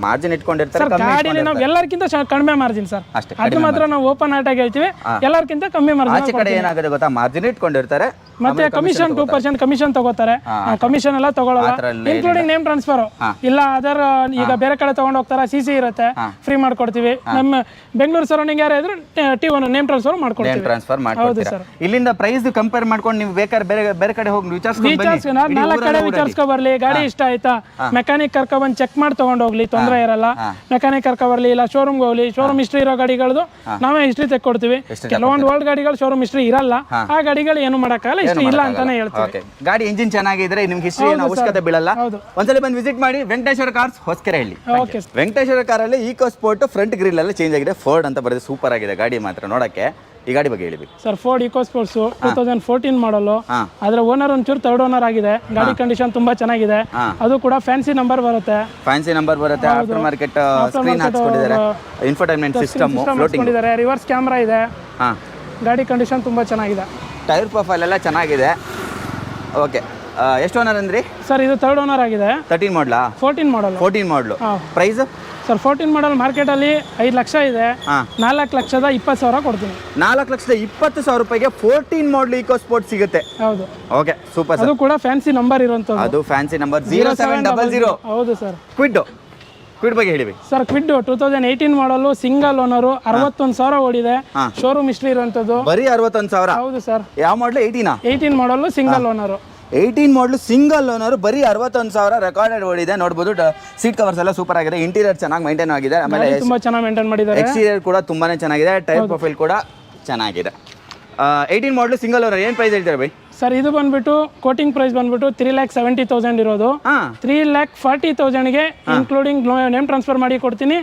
ಮಾರ್ಜಿನ್ ಇಟ್ಕೊಂಡಿರ್ತಾರೆ. ಗಾಡಿಲಿ ನಾವು ಎಲ್ಲರಿಗಿಂತ ಕಡಿಮೆ ಮಾರ್ಜಿನ್ ಸರ್, ಅದು ಮಾತ್ರ ನಾವು ಓಪನ್ ಆಗಿ ಹೇಳ್ತೀವಿ. ಎಲ್ಲರಿಗಿಂತ ಕಮ್ಮಿ ಮಾರ್ಜಿನ್. ಆಚೆ ಕಡೆ ಏನಾಗುತ್ತೆ ಗೊತ್ತಾ, ಮಾರ್ಜಿನ್ ಇಟ್ಕೊಂಡಿರ್ತಾರೆ, ಮತ್ತೆ ಕಮಿಷನ್ 2% ಕಮಿಷನ್ ತಗೋತಾರೆ. ಕಮಿಷನ್ ಎಲ್ಲ ತಗೊಳ್ಳಲ್ಲ, ಇನ್ಕ್ಲೂಡಿಂಗ್ ನೇಮ್ ಟ್ರಾನ್ಸ್ಫರ್. ಇಲ್ಲ ಅದರ್ ಈಗ ಬೇರೆ ಕಡೆ ತಗೊಂಡು ಹೋಗ್ತಾರ, CC ಇರುತ್ತೆ, ಫ್ರೀ ಮಾಡ್ಕೊಡ್ತೀವಿ. ನಮ್ಮ ಬೆಂಗಳೂರು ಸರೌಂಡಿಂಗ್ ಯಾರೇ ಇದ್ರು T1 ನೇಮ್ ಟ್ರಾನ್ಸ್ಫರ್ ಮಾಡ್ಕೊಡ್ತೀವಿ. ಹೌದು ಸರ್. ಇಲ್ಲಿಂದ ಪ್ರೈಸ್ ಕಂಪೇರ್ ಮಾಡ್ಕೊಂಡು ನೀವು ಬೇಕಾದ್ರೆ ಬೇರೆ ಕಡೆ ಹೋಗಿ ವಿಚಾರಿಸ್ಕೊಂಡು 4 ಕಡೆ ವಿಚಾರಿಸ್ಕೊ ಬರ್ಲಿ. ಗಾಡಿ ಇಷ್ಟ ಆಯ್ತಾ, ಮೆಕ್ಯಾನಿಕ್ ಕರ್ಕೊ ಬಂದು ಚೆಕ್ ಮಾಡಿ ತಗೊಂಡು ಹೋಗ್ಲಿ, ತೊಂದರೆ ಇರಲ್ಲ. ಮೆಕ್ಯಾನಿಕ್ ಕರ್ಕೊ ಬರ್ಲಿ, ಇಲ್ಲ ಶೋರೂಮ್ ಹೋಗ್ಲಿ. ಶೋರೂಮ್ ಹಿಸ್ಟ್ರಿ ಇರೋ ಗಾಡಿಗಳದು ನಾವೇ ಹಿಸ್ಟ್ರಿ ತೆಕ್ಕೊಡ್ತೀವಿ. ಕೆಲವೊಂದು ಓಲ್ಡ್ ಗಾಡಿಗಳು ಶೋರೂಮ್ ಹಿಸ್ಟ್ರಿ ಇರಲ್ಲ, ಆ ಗಾಡಿಗಳು ಏನು ಮಾಡಕ್ಕಾಗಲ್ಲ, ಹಿಸ್ಟ್ರಿ ಇಲ್ಲ ಅಂತಾನೆ ಹೇಳ್ತೀವಿ. ಗಾಡಿ ಇಂಜಿನ್ ಚೆನ್ನಾಗಿದ್ರೆ ನಿಮ್ಗೆ ಹಿಸ್ಟ್ರಿ ಏನು ಅವಶ್ಯಕತೆ ಬೀಳಲ್ಲ. ಒಂದ್ಸಲ ಬಂದು ವಿಸಿಟ್ ಮಾಡಿ ವೆಂಕಟೇಶ್ವರ ಕಾರ್ಸ್, ಹೊಸಕೆರೆಹಳ್ಳಿ. ವೆಂಕಟೇಶ್ವರ ಕಾರಲ್ಲಿ ಈಕೋ ಸ್ಪೋರ್ಟ್ ಫ್ರಂಟ್ ಗ್ರಿಲ್ ಎಲ್ಲ ಚೇಂಜ್ ಆಗಿದೆ. ಫೋರ್ಡ್ ಅಂತ ಬರೆದು ಸೂಪರ್ ಆಗಿದೆ ಗಾಡಿ ಮಾತ್ರ ನೋಡಕ್ಕೆ. ಈ ಗಾಡಿ ಬಗ್ಗೆ ಹೇಳಿ ಸರ್. ಫೋರ್ಡ್ ಈಕೋ ಸ್ಪೋರ್ಟ್ಸ್ 2014 ಮಾಡಲು. ಆದ್ರೆ ಓನರ್ ಒಂಚೂರು 3rd ಓನರ್ ಆಗಿದೆ. ಗಾಡಿ ಕಂಡೀಷನ್ ತುಂಬಾ ಚೆನ್ನಾಗಿದೆ. ಅದು ಕೂಡ ಫ್ಯಾನ್ಸಿ ನಂಬರ್ ಬರುತ್ತೆ. ಆಫ್ಟರ್ ಮಾರ್ಕೆಟ್ ಸ್ಕ್ರೀನ್ ಹಾಕಿಕೊಂಡಿದ್ದಾರೆ, ಇನ್ಫೋಟೈನ್ಮೆಂಟ್ ಸಿಸ್ಟಮ್ ಫ್ಲೋಟಿಂಗ್ ಇದೆ, ರಿವರ್ಸ್ ಕ್ಯಾಮೆರಾ ಇದೆ. ಗಾಡಿ ಕಂಡೀಷನ್ ತುಂಬಾ ಚೆನ್ನಾಗಿದೆ. ಟೈರ್ ಪ್ರೊಫೈಲ್ ಎಲ್ಲ ಚೆನ್ನಾಗಿದೆ. ಓಕೆ, ಎಷ್ಟು ಓನರ್ ಅಂದ್ರಿ ಸರ್? ಇದು 3rd ಓನರ್ ಆಗಿದೆ. 13 ಮಾಡಲಾ? 14 ಮಾಡಲು. 14 ಮಾಡಲು. ಪ್ರೈಸ್ ಸರ್ 14 ಮಾಡಲ್ ಮಾರ್ಕೆಟಲ್ಲಿ 5 ಲಕ್ಷ ಇದೆ, ಹಾ. 4,20,000 ಕೊಡ್ತೀನಿ. 4,20,000 ರೂಪಾಯಿಗೆ 14 ಮಾಡಲ್ ಈಕೋ ಸ್ಪೋರ್ಟ್ ಸಿಗುತ್ತೆ. ಹೌದು, ಓಕೆ ಸೂಪರ್ ಅದು ಸರ್. ಕೂಡ ಫ್ಯಾನ್ಸಿ ನಂಬರ್ ಇರುವಂಥದ್ದು. ಅದು ಫ್ಯಾನ್ಸಿ ನಂಬರ್ 0700. ಹೌದು ಸರ್. ಕ್ವಿಡ್ ಬಗ್ಗೆ ಹೇಳಿ. ಸರ್ ಕ್ವಿಡ್ 2018 ಮಾಡಲು ಸಿಂಗಲ್ ಓನರು, 61,000 ಓಡಿದೆ, ಶೋರೂಮ್ ಹಿಸ್ಟ್ರಿ ಇರುವಂಥದ್ದು. ಬರೀ 61,000. ಹೌದು ಸರ್. ಯಾವ ಮಾಡಲ್? 18 ಮಾಡಲು ಸಿಂಗಲ್ ಓನರು. 18 ಮಾಡಲು ಸಿಂಗಲ್ ಓನರ್, ಬರೀ 61,000 ರೆಕಾರ್ಡೆಡ್ ಓಡಿದೆ. ನೋಡ್ಬೋದು ಸೀಟ್ ಕವರ್ಸ್ ಎಲ್ಲ ಸೂಪರ್ ಆಗಿದೆ, ಇಂಟೀರಿಯರ್ ಚೆನ್ನಾಗಿ ಮೈಂಟೈನ್ ಆಗಿದೆ, ಆಮೇಲೆ ತುಂಬಾ ಚೆನ್ನಾಗಿ ಮೇಂಟೈನ್ ಮಾಡಿದ್ದಾರೆ. ಎಕ್ಸ್ಟೀರಿಯರ್ ಕೂಡ ತುಂಬಾನೇ ಚೆನ್ನಾಗಿದೆ, ಟೈರ್ ಪ್ರೊಫೈಲ್ ಕೂಡ ಚೆನ್ನಾಗಿದೆ. 18 ಮಾಡಲು ಸಿಂಗಲ್ ಓನರ್ ಏನು ಪ್ರೈಸ್ ಹೇಳ್ತೀರಾ ಬೈ? ಸರ್ ಇದು ಬಂದ್ಬಿಟ್ಟು ಕೋಟಿಂಗ್ ಪ್ರೈಸ್ ಬಂದ್ಬಿಟ್ಟು 3,70,000 ಇರೋದು. 3,40,000ಗೆ ಇನ್ಕ್ಲೂಡಿಂಗ್ ನೇಮ್ ಟ್ರಾನ್ಸ್ಫರ್ ಮಾಡಿ ಕೊಡ್ತೀನಿ.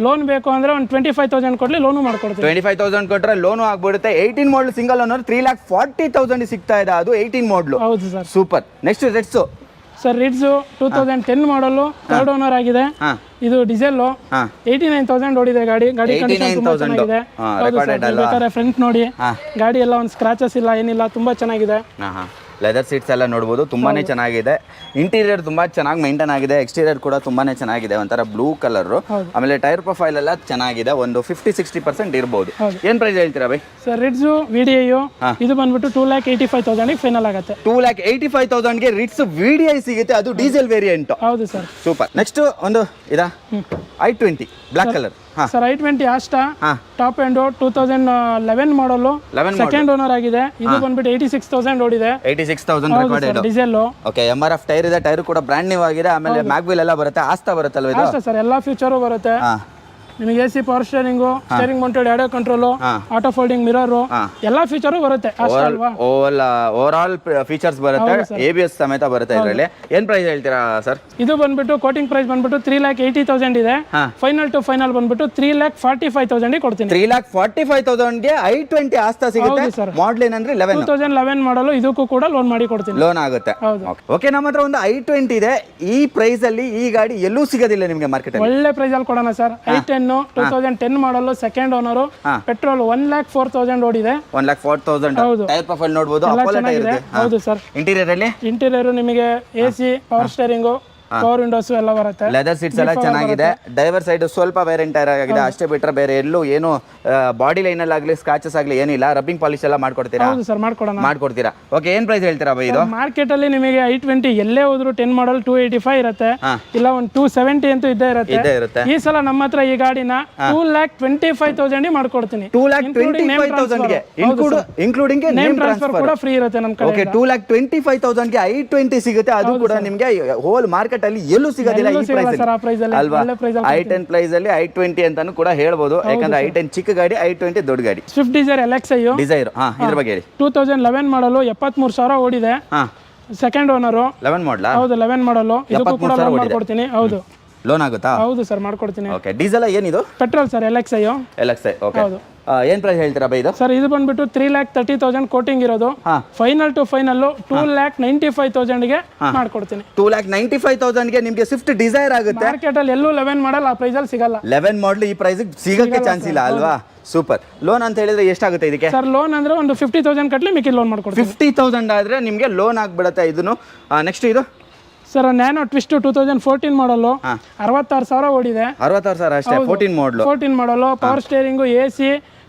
ಲೋನ್ ಬೇಕು ಅಂದ್ರೆ ಒಂದು 25,000 ಕೊಡ್ಲಿ, ಲೋನು ಮಾಡ್ಕೊಡ್ತೀನಿ. 25,000 ಕೊಟ್ಟರೆ ಲೋನು ಆಗ್ಬಿಡುತ್ತೆ. 18 ಮಾಡಲು ಸಿಂಗಲ್ ಓನರ್ 3,40,000 ಸಿಗ್ತಾ ಇದೆ, ಅದು 18 ಮಾಡಲು. ಹೌದು ಸರ್. ಸೂಪರ್. ನೆಕ್ಸ್ಟ್ ರೆಡ್ಸ್ ಸರ್ ರಿಡ್ಸು 2010 ಮಾಡಲು, 3rd ಓನರ್ ಆಗಿದೆ. ಇದು ಡೀಸೆಲ್, 89,000 ಓಡಿದೆ. ಗಾಡಿ ಕಂಡೀಷನ್ ತುಂಬಾ ಚೆನ್ನಾಗಿದೆ. ಬೇಕಾದ್ರೆ ಫ್ರಂಟ್ ನೋಡಿ, ಗಾಡಿ ಎಲ್ಲ ಒಂದು ಸ್ಕ್ರಾಚಸ್ ಇಲ್ಲ, ಏನಿಲ್ಲ, ತುಂಬಾ ಚೆನ್ನಾಗಿದೆ. ಲೆದರ್ ಸೀಟ್ಸ್ ಎಲ್ಲ ನೋಡ್ಬೋದು, ತುಂಬಾನೇ ಚೆನ್ನಾಗಿದೆ. ಇಂಟೀರಿಯರ್ ತುಂಬಾ ಚೆನ್ನಾಗಿ ಮೇಂಟೈನ್ ಆಗಿದೆ, ಎಕ್ಸ್ಟೀರಿಯರ್ ಕೂಡ ತುಂಬಾನೇ ಚೆನ್ನಾಗಿದೆ, ಒಂಥರ ಬ್ಲೂ ಕಲರ್. ಆಮೇಲೆ ಟೈರ್ ಪ್ರೊಫೈಲ್ ಎಲ್ಲ ಚೆನ್ನಾಗಿದೆ, ಒಂದು 50-60% ಇರ್ಬೋದು. ಏನ್ ಪ್ರೈಸ್ ಹೇಳ್ತೀರಾ ಬೈ? ಸರ್ ರಿಡ್ಸು VDI ಇದು ಬಂದ್ಬಿಟ್ಟು 2,85,000 ಫೈನಲ್ ಆಗುತ್ತೆ. 2,85,000ಗೆ ರಿಡ್ಸ್ VDI ಸಿಗುತ್ತೆ, ಅದು ಡೀಸೆಲ್ ವೇರಿಯಂಟ್. ಹೌದು ಸರ್. ಸೂಪರ್. ನೆಕ್ಸ್ಟ್ ಒಂದು ಇದಾ i20 black colour. Sir i20 Asta top end 2011 ಮಾಡಲು, ಸೆಕೆಂಡ್ ಓನರ್ ಆಗಿದೆ. ಇದು ಬಂದ್ಬಿಟ್ಟು 86,000 ಓಡಿದೆ. 86,000 recorded diesel. Okay, MRF tyre ಇದೆ, ಟೈರ್ ಕೂಡ ಬ್ರ್ಯಾಂಡ್ ನ್ಯೂ ಆಗಿದೆ. ಆಮೇಲೆ ಮ್ಯಾಗ್ವಿಲ್ ಎಲ್ಲ ಬರುತ್ತೆ, ಆಸ್ತಾ ಬರುತ್ತಲ್ವ ಇದು? ಆಸ್ಟಾ ಸರ್, ಎಲ್ಲಾ ಫೀಚರು ಬರುತ್ತೆ. ನಿಮಗೆ AC power steering, steering mounted audio control, auto folding mirror, ಎಲ್ಲಾ ಫೀಚರು ಬರುತ್ತೆ. ಓವರ್ ಆಲ್ ಫೀಚರ್ಸ್ ಬರುತ್ತೆ, ABS ಸಮೇತ ಬರುತ್ತೆ ಇದರಲ್ಲಿ. ಏನ್ ಪ್ರೈಸ್ ಹೇಳ್ತೀರಾ ಸರ್? ಇದು ಬಂದ್ಬಿಟ್ಟು ಕೋಟಿಂಗ್ ಪ್ರೈಸ್ ಬಂದ್ಬಿಟ್ಟು 3,80,000 ಇದೆ. ಫೈನಲ್ ಟು ಫೈನಲ್ ಬಂದ್ಬಿಟ್ಟು 3,45,000 ಕೊಡ್ತೀನಿ. 3,45,000ಗೆ i20 ಆಸ್ತಾ ಸಿಗುತ್ತೆ. ಮಾಡಲ್ ಏನಂದ್ರೆ 2011 ಮಾಡಲು, ಇದಕ್ಕೂ ಕೂಡ ಲೋನ್ ಮಾಡಿ ಕೊಡ್ತೀನಿ. ಲೋನ್ ಆಗುತ್ತೆ. ಓಕೆ, ನಮ್ಮ ಹತ್ರ ಒಂದು i20 ಇದೆ. ಈ ಪ್ರೈಸ್ ಅಲ್ಲಿ ಈ ಗಾಡಿ ಎಲ್ಲೂ ಸಿಗೋದಿಲ್ಲ ನಿಮಗೆ ಮಾರ್ಕೆಟ್ ಅಲ್ಲಿ. ಒಳ್ಳೆ ಪ್ರೈಸ್ ಅಲ್ಲಿ ಕೊಡೋಣ ಸರ್. i10 2010 ಮಾಡಲು, ಸೆಕೆಂಡ್ ಓನರ್, ಪೆಟ್ರೋಲ್ 1,04,000 ಓಡಿದೆ. 1,04,000. ಟೈರ್ ಪ್ರೊಫೈಲ್ ನೋಡಬಹುದು, ಅಪೋಲೋ ಟೈರ್ ಇದೆ. ಹೌದು ಸರ್. ಇಂಟೀರಿಯರ್ ನಿಮಗೆ AC power steering, power Windows ಎಲ್ಲ ಬರುತ್ತೆ. ಲೆದರ್ ಸೀಟ್ಸ್ ಎಲ್ಲ ಚೆನ್ನಾಗಿದೆ. ಡ್ರೈವರ್ ಸೈಡ್ ಸ್ವಲ್ಪ ಬೇರೆ ಟೈರ್ ಆಗಿದೆ, ಅಷ್ಟೇ ಬಿಟ್ಟರೆ ಬೇರೆ ಎಲ್ಲೂ ಏನು ಬಾಡಿ ಲೈನ್ ಅಲ್ಲಿ ಆಗಲಿ ಸ್ಕ್ರಾಚಸ್ ಆಗಲಿ ಏನಿಲ್ಲ. ರಬ್ಬಿಂಗ್ ಪಾಲಿಶ್ ಎಲ್ಲ ಮಾಡ್ಕೊಡ್ತೀರಾ? ಹೌದು ಸರ್, ಮಾಡ್ಕೊಡ್ತೀರಾ. ಓಕೆ, ಏನ್ ಪ್ರೈಸ್ ಹೇಳ್ತೀರಾ ಬೈ ಇದು? ಮಾರ್ಕೆಟ್ ಅಲ್ಲಿ ನಿಮಗೆ i20 ಎಲ್ಲೇ ಹೋದ್ರು 10 ಮಾಡಲ್ 285 ಇರುತ್ತೆ, ಇಲ್ಲ ಒಂದು 270 ಅಂತೂ ಇದ್ದೇ ಇರುತ್ತೆ. ಈ ಸಲ ನಮ್ಮ ಹತ್ರ ಈ ಗಾಡಿನ 2,25,000 ಮಾಡ್ಕೊಡ್ತೀನಿ. 2,25,000ಗೆ ಇನ್ಕ್ಲೂಡಿಂಗ್ ನೇಮ್ ಟ್ರಾನ್ಸ್ಫರ್ ಕೂಡ ಫ್ರೀ ಇರುತ್ತೆ ನಮ್ಮ ಕಡೆ. ಓಕೆ, 2,25,000ಗೆ i20 ಸಿಗುತ್ತೆ. ಅದು ಕೂಡ ನಿಮಗೆ ಹೋಲ್ ಮಾರ್ಕೆಟ್ ಅಲ್ಲಿ ಎಲ್ಲೂ ಸಿಗೋದಿಲ್ಲ ಈ ಪ್ರೈಸ್ ಅಲ್ವಾ? i10 ಪ್ರೈಸ್ ಅಲ್ಲಿ i20 ಅಂತಾನು ಕೂಡ ಹೇಳ್ಬೋದು, ಯಾಕಂದ್ರೆ i10 ಚಿಕ್ಕ ಗಾಡಿ, i20 ದೊಡ್ಡ ಗಾಡಿ. ಸ್ವಿಫ್ಟ್ ಡಿಸೈರ್ LXi ಡಿಸೈರ್, ಇದ್ರ ಬಗ್ಗೆ ಹೇಳಿ. 2011 ಮಾಡಲು, 73,000 ಓಡಿದೆ. ಸೆಕೆಂಡ್ ಓನರ್, 11 ಮಾಡಲ್. ಹೌದು, 11 ಮಾಡಲು. ಇದಕ್ಕೂ ಕೂಡ ಲೋನ್ ಮಾಡ್ಕೊಡ್ತೀನಿ. ಹೌದು, ಲೋನ್ ಆಗುತ್ತಾ? ಹೌದು ಸರ್, ಮಾಡ್ಕೊಡ್ತೀನಿ. ಓಕೆ, ಡೀಸೆಲ್ ಏನಿದು? Petrol sir, LXi. ಓಕೆ, ಏನ್ ಪ್ರೈಸ್ ಹೇಳ್ತೀರಾ ಬೈ ಇದು? ಸರ್ ಇದು ಬಂದ್ಬಿಟ್ಟು 3,30,000 ಕೋಟಿಂಗ್ ಇರೋದು. ಫೈನಲ್ ಟು ಫೈನಲ್ 2,95,000ಗೆ ಮಾಡ್ಕೊಡ್ತೀನಿ. 2,95,000ಗೆ ನಿಮಗೆ ಸ್ವಿಫ್ಟ್ ಡಿಸೈರ್ ಆಗುತ್ತೆ. ಮಾರ್ಕೆಟ್ ಅಲ್ಲಿ ಎಲ್ಲೂ 11 ಮಾಡಲ್ ಆ ಪ್ರೈಸ್ ಅಲ್ಲಿ ಸಿಗಲ್ಲ. 11 ಮಾಡಲ್ ಈ ಪ್ರೈಸ್ ಸಿಗಕ್ಕೆ ಚಾನ್ಸ್ ಇಲ್ಲ ಅಲ್ವಾ? ಸೂಪರ್. ಲೋನ್ ಅಂತ ಹೇಳಿದ್ರೆ ಎಷ್ಟಾಗುತ್ತೆ ಇದಕ್ಕೆ? ಸರ್ ಲೋನ್ ಅಂದ್ರೆ ಒಂದು 50,000 ಕಟ್ಲಿ ಮಿಕ್ಕಿ ಲೋನ್ ಮಾಡ್ಕೊಡ್ತೀನಿ. 50,000 ಆದ್ರೆ ನಿಮಗೆ ಲೋನ್ ಆಗ್ಬಿಡುತ್ತೆ ಇದನ್ನು. ನೆಕ್ಸ್ಟ್ ಇದು ಸರ್ ನ್ಯಾನೋ ಟ್ವಿಸ್ಟ್ 2014 ಮಾಡಲು, 66,000 ಓಡಿದೆ. 66,000 ಅಷ್ಟೇ. 14 ಮಾಡಲು, power steering, AC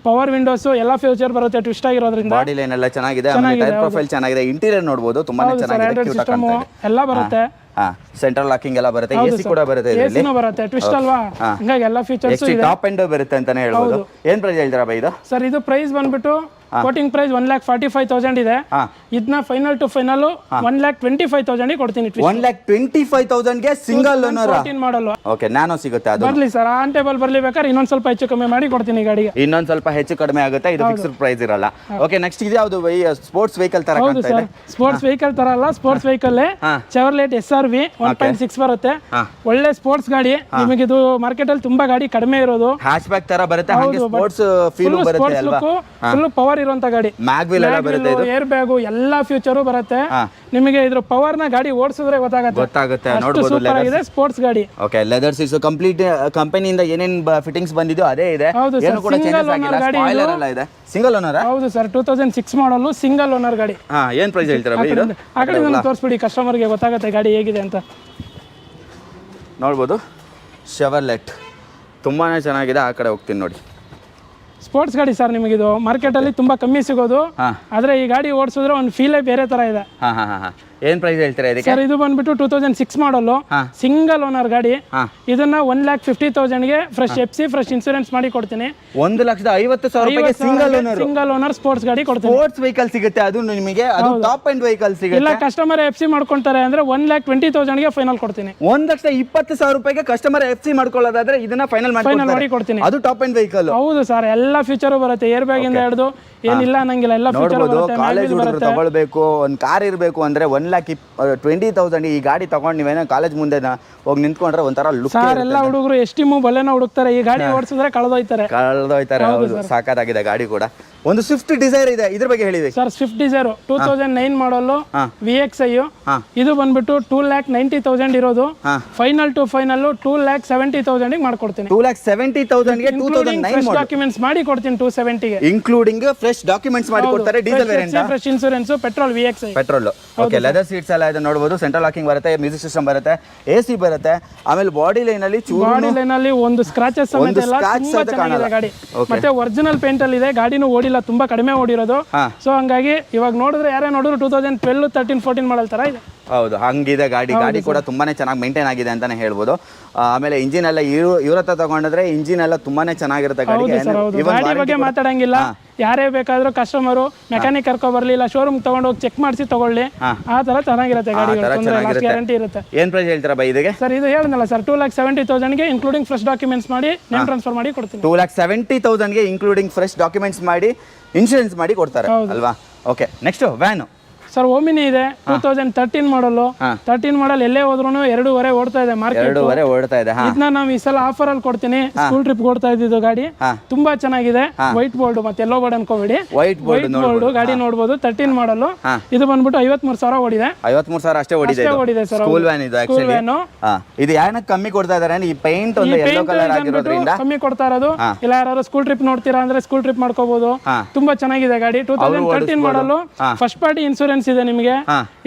power Windows ಎಲ್ಲ ಫ್ಯೂಚರ್ ಬರುತ್ತೆ, ಟ್ವಿಸ್ಟ್ ಆಗಿರೋದ್ರಿಂದ. ಬಾಡಿ ಲೈನ್ ಎಲ್ಲ ಚೆನ್ನಾಗಿದೆ, ಟೈರ್ ಪ್ರೊಫೈಲ್ ಚೆನ್ನಾಗಿದೆ, ಇಂಟೀರಿಯರ್ ನೋಡಬಹುದು ತುಂಬಾನೇ ಚೆನ್ನಾಗಿದೆ, ಸಿಸ್ಟಮ್ ಎಲ್ಲ ಬರುತ್ತೆ. ಸೆಂಟ್ರಲ್ ಲಾಕಿಂಗ್ ಎಲ್ಲ ಬರುತ್ತೆ, AC ಕೂಡ ಬರುತ್ತೆ, AC ಬರುತ್ತೆ, ಟ್ವಿಸ್ಟ್ ಅಲ್ವಾ, ಹಂಗಾಗಿ ಎಲ್ಲ ಫೀಚರ್ಸ್ ಇದೆ. ಟಾಪ್ ಎಂಡ್ ಬರುತ್ತೆ ಅಂತಾನೆ ಹೇಳ್ಬೋದು. ಏನ್ ಪ್ರೈಸ್ ಹೇಳ್ತೀರಾ ಬೈ ಇದು? ಸರ್ ಇದು ಪ್ರೈಸ್ ಬಂದ್ಬಿಟ್ಟು ಕೋಟಿಂಗ್ ಪ್ರೈಸ್ 1,45,000 ಇದೆ. ಇದನ್ನ ಫೈನಲ್ ಟು ಫೈನಲ್ 1,25,000 ಕೊಡ್ತೀನಿ. 1,25,000ಗೆ ಸಿಂಗಲ್ ಓನರ್ ಮಾಡಲು. ಓಕೆ, ನ್ಯಾನೋ ಸಿಗುತ್ತೆ. ಅದು ಬರ್ಲಿ ಸರ್, ಆನ್ ಟೇಬಲ್ ಬರ್ಲಿ, ಬೇಕಾದ್ರೆ ಇನ್ನೊಂದ್ ಸ್ವಲ್ಪ ಹೆಚ್ಚು ಕಮ್ಮಿ ಮಾಡಿ ಕೊಡ್ತೀನಿ ಗಾಡಿಗೆ. ಇನ್ನೊಂದ್ ಸ್ವಲ್ಪ ಹೆಚ್ಚು ಕಡಿಮೆ ಆಗುತ್ತೆ, ಇದು ಫಿಕ್ಸ್ಡ್ ಪ್ರೈಸ್ ಇರಲ್ಲ. ಓಕೆ, ನೆಕ್ಸ್ಟ್ ಇದು ಯಾವುದು? ಸ್ಪೋರ್ಟ್ಸ್ ವೆಹಿಕಲ್ ತರ ಕಾಣ್ತಾ ಇದೆ. ಸ್ಪೋರ್ಟ್ಸ್ ವೆಹಿಕಲ್ ತರ ಅಲ್ಲ, ಸ್ಪೋರ್ಟ್ಸ್ ವೆಹಿಕಲ್ ಚೆವರ್ಲೆಟ್ SRV 1.6 ಬರುತ್ತೆ. ಒಳ್ಳೆ ಸ್ಪೋರ್ಟ್ಸ್ ಗಾಡಿ. ನಿಮಗೆ ಇದು ಮಾರ್ಕೆಟ್ ಅಲ್ಲಿ ತುಂಬಾ ಗಾಡಿ ಕಡಿಮೆ ಇರೋದು. ಹ್ಯಾಚ್ ಬ್ಯಾಕ್ ತರ ಬರುತ್ತೆ, ಹಾಗೆ ಸ್ಪೋರ್ಟ್ಸ್ ಫೀಲ್ ಬರುತ್ತೆ ಅಲ್ವಾ? ಫುಲ್ ಪವರ್ ಇರುವಂತ ಗಾಡಿ. ಮ್ಯಾಗ್ವಿಲ್ ಎಲ್ಲ ಬರುತ್ತೆ, ಏರ್ ಬ್ಯಾಗ್ ಎಲ್ಲಾ ಫ್ಯೂಚರು ಬರುತ್ತೆ. ನಿಮಗೆ ಇದ್ರ ಪವರ್ ನ ಗಾಡಿ ಓಡಿಸಿದ್ರೆ ಗೊತ್ತಾಗುತ್ತೆ. ನೋಡಬಹುದು, ಸ್ಪೋರ್ಟ್ಸ್ ಗಾಡಿ. ಓಕೆ, ಲೆದರ್ ಸೀಟ್ಸ್ ಕಂಪ್ಲೀಟ್ ಕಂಪನಿಯಿಂದ ಏನೇನ್ ಫಿಟ್ಟಿಂಗ್ಸ್ ಬಂದಿದೆಯೋ ಅದೇ ಇದೆ, ಏನು ಕೂಡ ಚೇಂಜಸ್ ಆಗಿಲ್ಲ. ಸ್ಪಾಯ್ಲರ್ ಎಲ್ಲ ಇದೆ. Single owner? ಹೌದು ಸರ್, 2006 ಮಾಡಲು, ಸಿಂಗಲ್ ಓನರ್ ಗಾಡಿ. ಏನ್ ಪ್ರೈಸ್ ಹೇಳ್ತೀರಾ ಬೈ ಇದು? ಆ ಕಡೆ ತೋರಿಸ್ಬಿಡಿ, ಕಸ್ಟಮರ್ಗೆ ಗೊತ್ತಾಗುತ್ತೆ ಗಾಡಿ ಹೇಗಿದೆ ಅಂತ. ನೋಡ್ಬೋದು, ಶೆವರ್ಲೆಟ್ ತುಂಬಾನೇ ಚೆನ್ನಾಗಿದೆ. ಆ ಕಡೆ ಹೋಗ್ತೀನಿ ನೋಡಿ. ಸ್ಪೋರ್ಟ್ಸ್ ಗಾಡಿ ಸರ್, ನಿಮಗಿದು ಮಾರ್ಕೆಟಲ್ಲಿ ತುಂಬ ಕಮ್ಮಿ ಸಿಗೋದು. ಆದರೆ ಈ ಗಾಡಿ ಓಡಿಸಿದ್ರೆ ಒಂದು ಫೀಲೇ ಬೇರೆ ಥರ ಇದೆ. ಏನು ಪ್ರೈಸ್ ಹೇಳ್ತೀರಾ ಇದಕ್ಕೆ? ಸರ್ ಇದು ಬಂದ್ಬಿಟ್ಟು 2006 ಮಾಡಲು, ಸಿಂಗಲ್ ಓನರ್ ಗಾಡಿ. ಇದನ್ನ 1,50,000ಗೆ ಫ್ರೆಶ್ ಎಫ್ಸಿ ಫ್ರೆಶ್ ಇನ್ಸೂರೆನ್ಸ್ ಮಾಡಿ ಕೊಡ್ತೀನಿ. 1,50,000 ಸಿಂಗಲ್ ಓನರ್ ಸ್ಪೋರ್ಟ್ಸ್ ಗಾಡಿ ಕೊಡ್ತೀನಿ. ಸ್ಪೋರ್ಟ್ಸ್ ವೆಹಿಕಲ್ ಸಿಗುತ್ತೆ, ಅದು ನಿಮಗೆ ಅದು ಟಾಪ್ ಎಂಡ್ ವೆಹಿಕಲ್ ಸಿಗುತ್ತೆ. ಇಲ್ಲ ಕಸ್ಟಮರ್ ಎಫ್ಸಿ ಮಾಡ್ಕೊಂತಾರೆ ಅಂದ್ರೆ 1,20,000ಗೆ ಫೈನಲ್ ಕೊಡ್ತೀನಿ. 1,20,000 ಕಸ್ಟಮರ್ ಎಫ್ಸಿ ಮಾಡ್ಕೊಳ್ಳೋದಾದ್ರೆ ಇದನ್ನ ಫೈನಲ್ ಮಾಡಿ ಕೊಡ್ತೀನಿ. ಅದು ಟಾಪ್ ಎಂಡ್ ವೆಹಿಕಲ್. ಹೌದು ಸರ್, ಎಲ್ಲ ಫೀಚರ್ ಬರುತ್ತೆ. ಏರ್ ಬ್ಯಾಗ್ ಇಂದ ಹಿಡಿದು ಏನಿಲ್ಲ ಅನ್ನಂಗಿಲ್ಲ, ಎಲ್ಲ ಫೀಚರ್ ಬರುತ್ತೆ. ಕಾಲೇಜ್ ಹುಡುಗರು ತಗೊಳ್ಬೇಕು, ಒಂದು ಕಾರ್ ಇರಬೇಕು ಅಂದ್ರೆ 1,20,000 ಈ ಗಾಡಿ ತಗೊಂಡು ನೀವೇನೋ ಕಾಲೇಜ್ ಮುಂದೆ ಹೋಗಿ ನಿಂತ್ಕೊಂಡ್ರೆ ಒಂಥರ ಲುಕ್. ಸರ್ ಎಲ್ಲ ಹುಡುಗರು ಎಸ್ಟಿಮು ಬಲೆನ ಹುಡುಕ್ತಾರೆ, ಈ ಗಾಡಿ ಓಡಿಸಿದ್ರೆ ಕಳೆದೋಯ್ತಾರೆ. ಹೌದು, ಸಾಕಾಗಿದೆ ಗಾಡಿ ಕೂಡ. ಒಂದು ಸ್ವಿಫ್ಟ್ ಡಿಸೈರ್ ಇದೆ, ಇದ್ರ ಬಗ್ಗೆ ಹೇಳಿದ್ವಿ ಸರ್. ಸ್ವಿಫ್ಟ್ ಡಿಸೈರ್ 2009 ಮಾಡಲು, VXI. ಇದು ಬಂದ್ಬಿಟ್ಟು 2,90,000 ಇರೋದು. ಫೈನಲ್ ಟು ಫೈನಲ್ 2,70,000 ಮಾಡ್ಕೊಡ್ತೀನಿ. 2,70,000ಗೆ 2009 ಡಾಕ್ಯುಮೆಂಟ್ಸ್ ಮಾಡಿ ಕೊಡ್ತೀನಿ. 270ಗೆ ಇನ್ಕ್ಲೂಡಿಂಗ್ ಫ್ರೆಶ್ ಡಾಕ್ಯುಮೆಂಟ್ಸ್ ಮಾಡಿ ಕೊಡ್ತಾರೆ. Diesel variant, fresh insurance, petrol, VXI petrol. Okay, leather seats ಎಲ್ಲ ಇದೆ ನೋಡಬಹುದು. ಸೆಂಟ್ರಲ್ ಲಾಕಿಂಗ್ ಬರುತ್ತೆ, ಮ್ಯೂಸಿಕ್ ಸಿಸ್ಟಮ್ ಬರುತ್ತೆ, AC ಬರುತ್ತೆ. ಆಮೇಲೆ ಬಾಡಿ ಲೈನ್ ಅಲ್ಲಿ ಒಂದು ಸ್ಕ್ರಾಚಸ್ ಸಮೇತ ಇಲ್ಲ, ತುಂಬಾ ಚೆನ್ನಾಗಿದೆ ಗಾಡಿ. ಮತ್ತೆ ಒರಿಜಿನಲ್ ಪೇಂಟ್ ಅಲ್ಲಿ ಇದೆ. ಗಾಡಿನೂ ಓಡಿಲ್ಲ, ತುಂಬಾ ಕಡಿಮೆ ಓಡಿರೋದು. ಸೊ ಹಂಗಾಗಿ ಇವಾಗ ನೋಡಿದ್ರೆ ಯಾರೇ ನೋಡಿದ್ರು 2012, 13, 14 ಮಾಡಲ್ ತರ ಇದೆ. ಹೌದು, ಹಂಗಿದೆ ಗಾಡಿ ಕೂಡ ತುಂಬಾನೇ ಚೆನ್ನಾಗಿ ಮೇಂಟೈನ್ ಆಗಿದೆ ಅಂತಾನೆ ಹೇಳ್ಬೋದು. ಆಮೇಲೆ ಇಂಜಿನ್ ಎಲ್ಲ ಇವ್ರ ಹತ್ರ ತಗೊಂಡ್ರೆ ಇಂಜಿನ್ ಎಲ್ಲ ತುಂಬಾನೇ ಚೆನ್ನಾಗಿರುತ್ತೆ ಗಾಡಿ ಬಗ್ಗೆ ಮಾತಾಡಂಗಿಲ್ಲ. ಯಾರೇ ಬೇಕಾದ್ರೂ ಕಸ್ಟಮರು ಮೆಕ್ಯಾನಿಕ್ ಕರ್ಕೊ ಬರ್ಲಿಲ್ಲ, ಶೋರೂಮ್ ತಗೊಂಡು ಹೋಗಿ ಚೆಕ್ ಮಾಡಿಸಿ ತಗೊಳ್ಳಿ. ಆ ತರ ಚೆನ್ನಾಗಿರುತ್ತೆ ಗಾಡಿ, ಗ್ಯಾರಂಟಿ ಇರುತ್ತೆ. ಏನ್ ಪ್ರೈಸ್ ಹೇಳ್ತೀರಾ ಬೈ ಇದಕ್ಕೆ? ಸರ್ ಇದು ಹೇಳಿದ್ನಲ್ಲ ಸರ್, 2,70,000ಗೆ ಇನ್ಕ್ಲೂಡಿಂಗ್ ಫ್ರೆಶ್ ಡಾಕ್ಯುಮೆಂಟ್ಸ್ ಮಾಡಿ ನೇಮ್ ಟ್ರಾನ್ಸ್ಫರ್ ಮಾಡಿ ಕೊಡ್ತೀನಿ. 2,70,000ಗೆ ಇನ್ಕ್ಲೂಡಿಂಗ್ ಫ್ರೆಶ್ ಡಾಕ್ಯುಮೆಂಟ್ಸ್ ಮಾಡಿ ಇನ್ಶೂರೆನ್ಸ್ ಮಾಡಿ ಕೊಡ್ತಾರೆ ಅಲ್ವಾ? Okay, next van sir. Omni ಇದೆ, 2013 ಮಾಡಲು. 13 ಮಾಡಲ್ ಎಲ್ಲೇ ಹೋದ್ರು 2.5 ಓಡ್ತಾ ಇದೆ ಮಾರ್ಕೆಟ್. 2.5 ಓಡ್ತಾ ಇದೆ. ಇದನ್ನ ನಾವು ಈ ಸಲ ಆಫರ್ ಅಲ್ಲಿ ಕೊಡ್ತೀನಿ. ಸ್ಕೂಲ್ ಟ್ರಿಪ್ ಓಡ್ತಾ ಇದ್ದಿದ್ದು ಗಾಡಿ, ತುಂಬಾ ಚೆನ್ನಾಗಿದೆ. ವೈಟ್ ಬೋರ್ಡ್ ಮತ್ತೆ ಎಲ್ಲೋ ಬೋರ್ಡ್ ಅನ್ಕೋಬೇಡಿ, ವೈಟ್ ಬೋರ್ಡ್ ಗಾಡಿ ನೋಡಬಹುದು. 13 ಮಾಡಲು. ಇದು ಬಂದ್ಬಿಟ್ಟು 53,000 ಓಡಿದೆ. 53,000 ಅಷ್ಟೇ ಓಡಿದೆ ಸರ್. ಸ್ಕೂಲ್ ವ್ಯಾನ್ ಇದು ಆಕ್ಚುಲಿ. ಇದು ಏನಕ್ಕೆ ಕಮ್ಮಿ ಕೊಡ್ತಾ ಇದಾರೆ? ಈ ಪೇಂಟ್ ಒಂದು ಯೆಲ್ಲೋ ಕಲರ್ ಆಗಿರೋದ್ರಿಂದ ಕಮ್ಮಿ ಕೊಡ್ತಾ ಇರೋದು. ಇಲ್ಲ ಯಾರು ಸ್ಕೂಲ್ ಟ್ರಿಪ್ ನೋಡ್ತೀರಾ ಅಂದ್ರೆ ಸ್ಕೂಲ್ ಟ್ರಿಪ್ ಮಾಡ್ಕೋಬಹುದು. ತುಂಬಾ ಚೆನ್ನಾಗಿದೆ ಗಾಡಿ. 2013 ಮಾಡಲು. ಫಸ್ಟ್ ಪಾರ್ಟಿ ಇನ್ಸೂರೆನ್ಸ್ ಇದೆ ನಿಮಗೆ.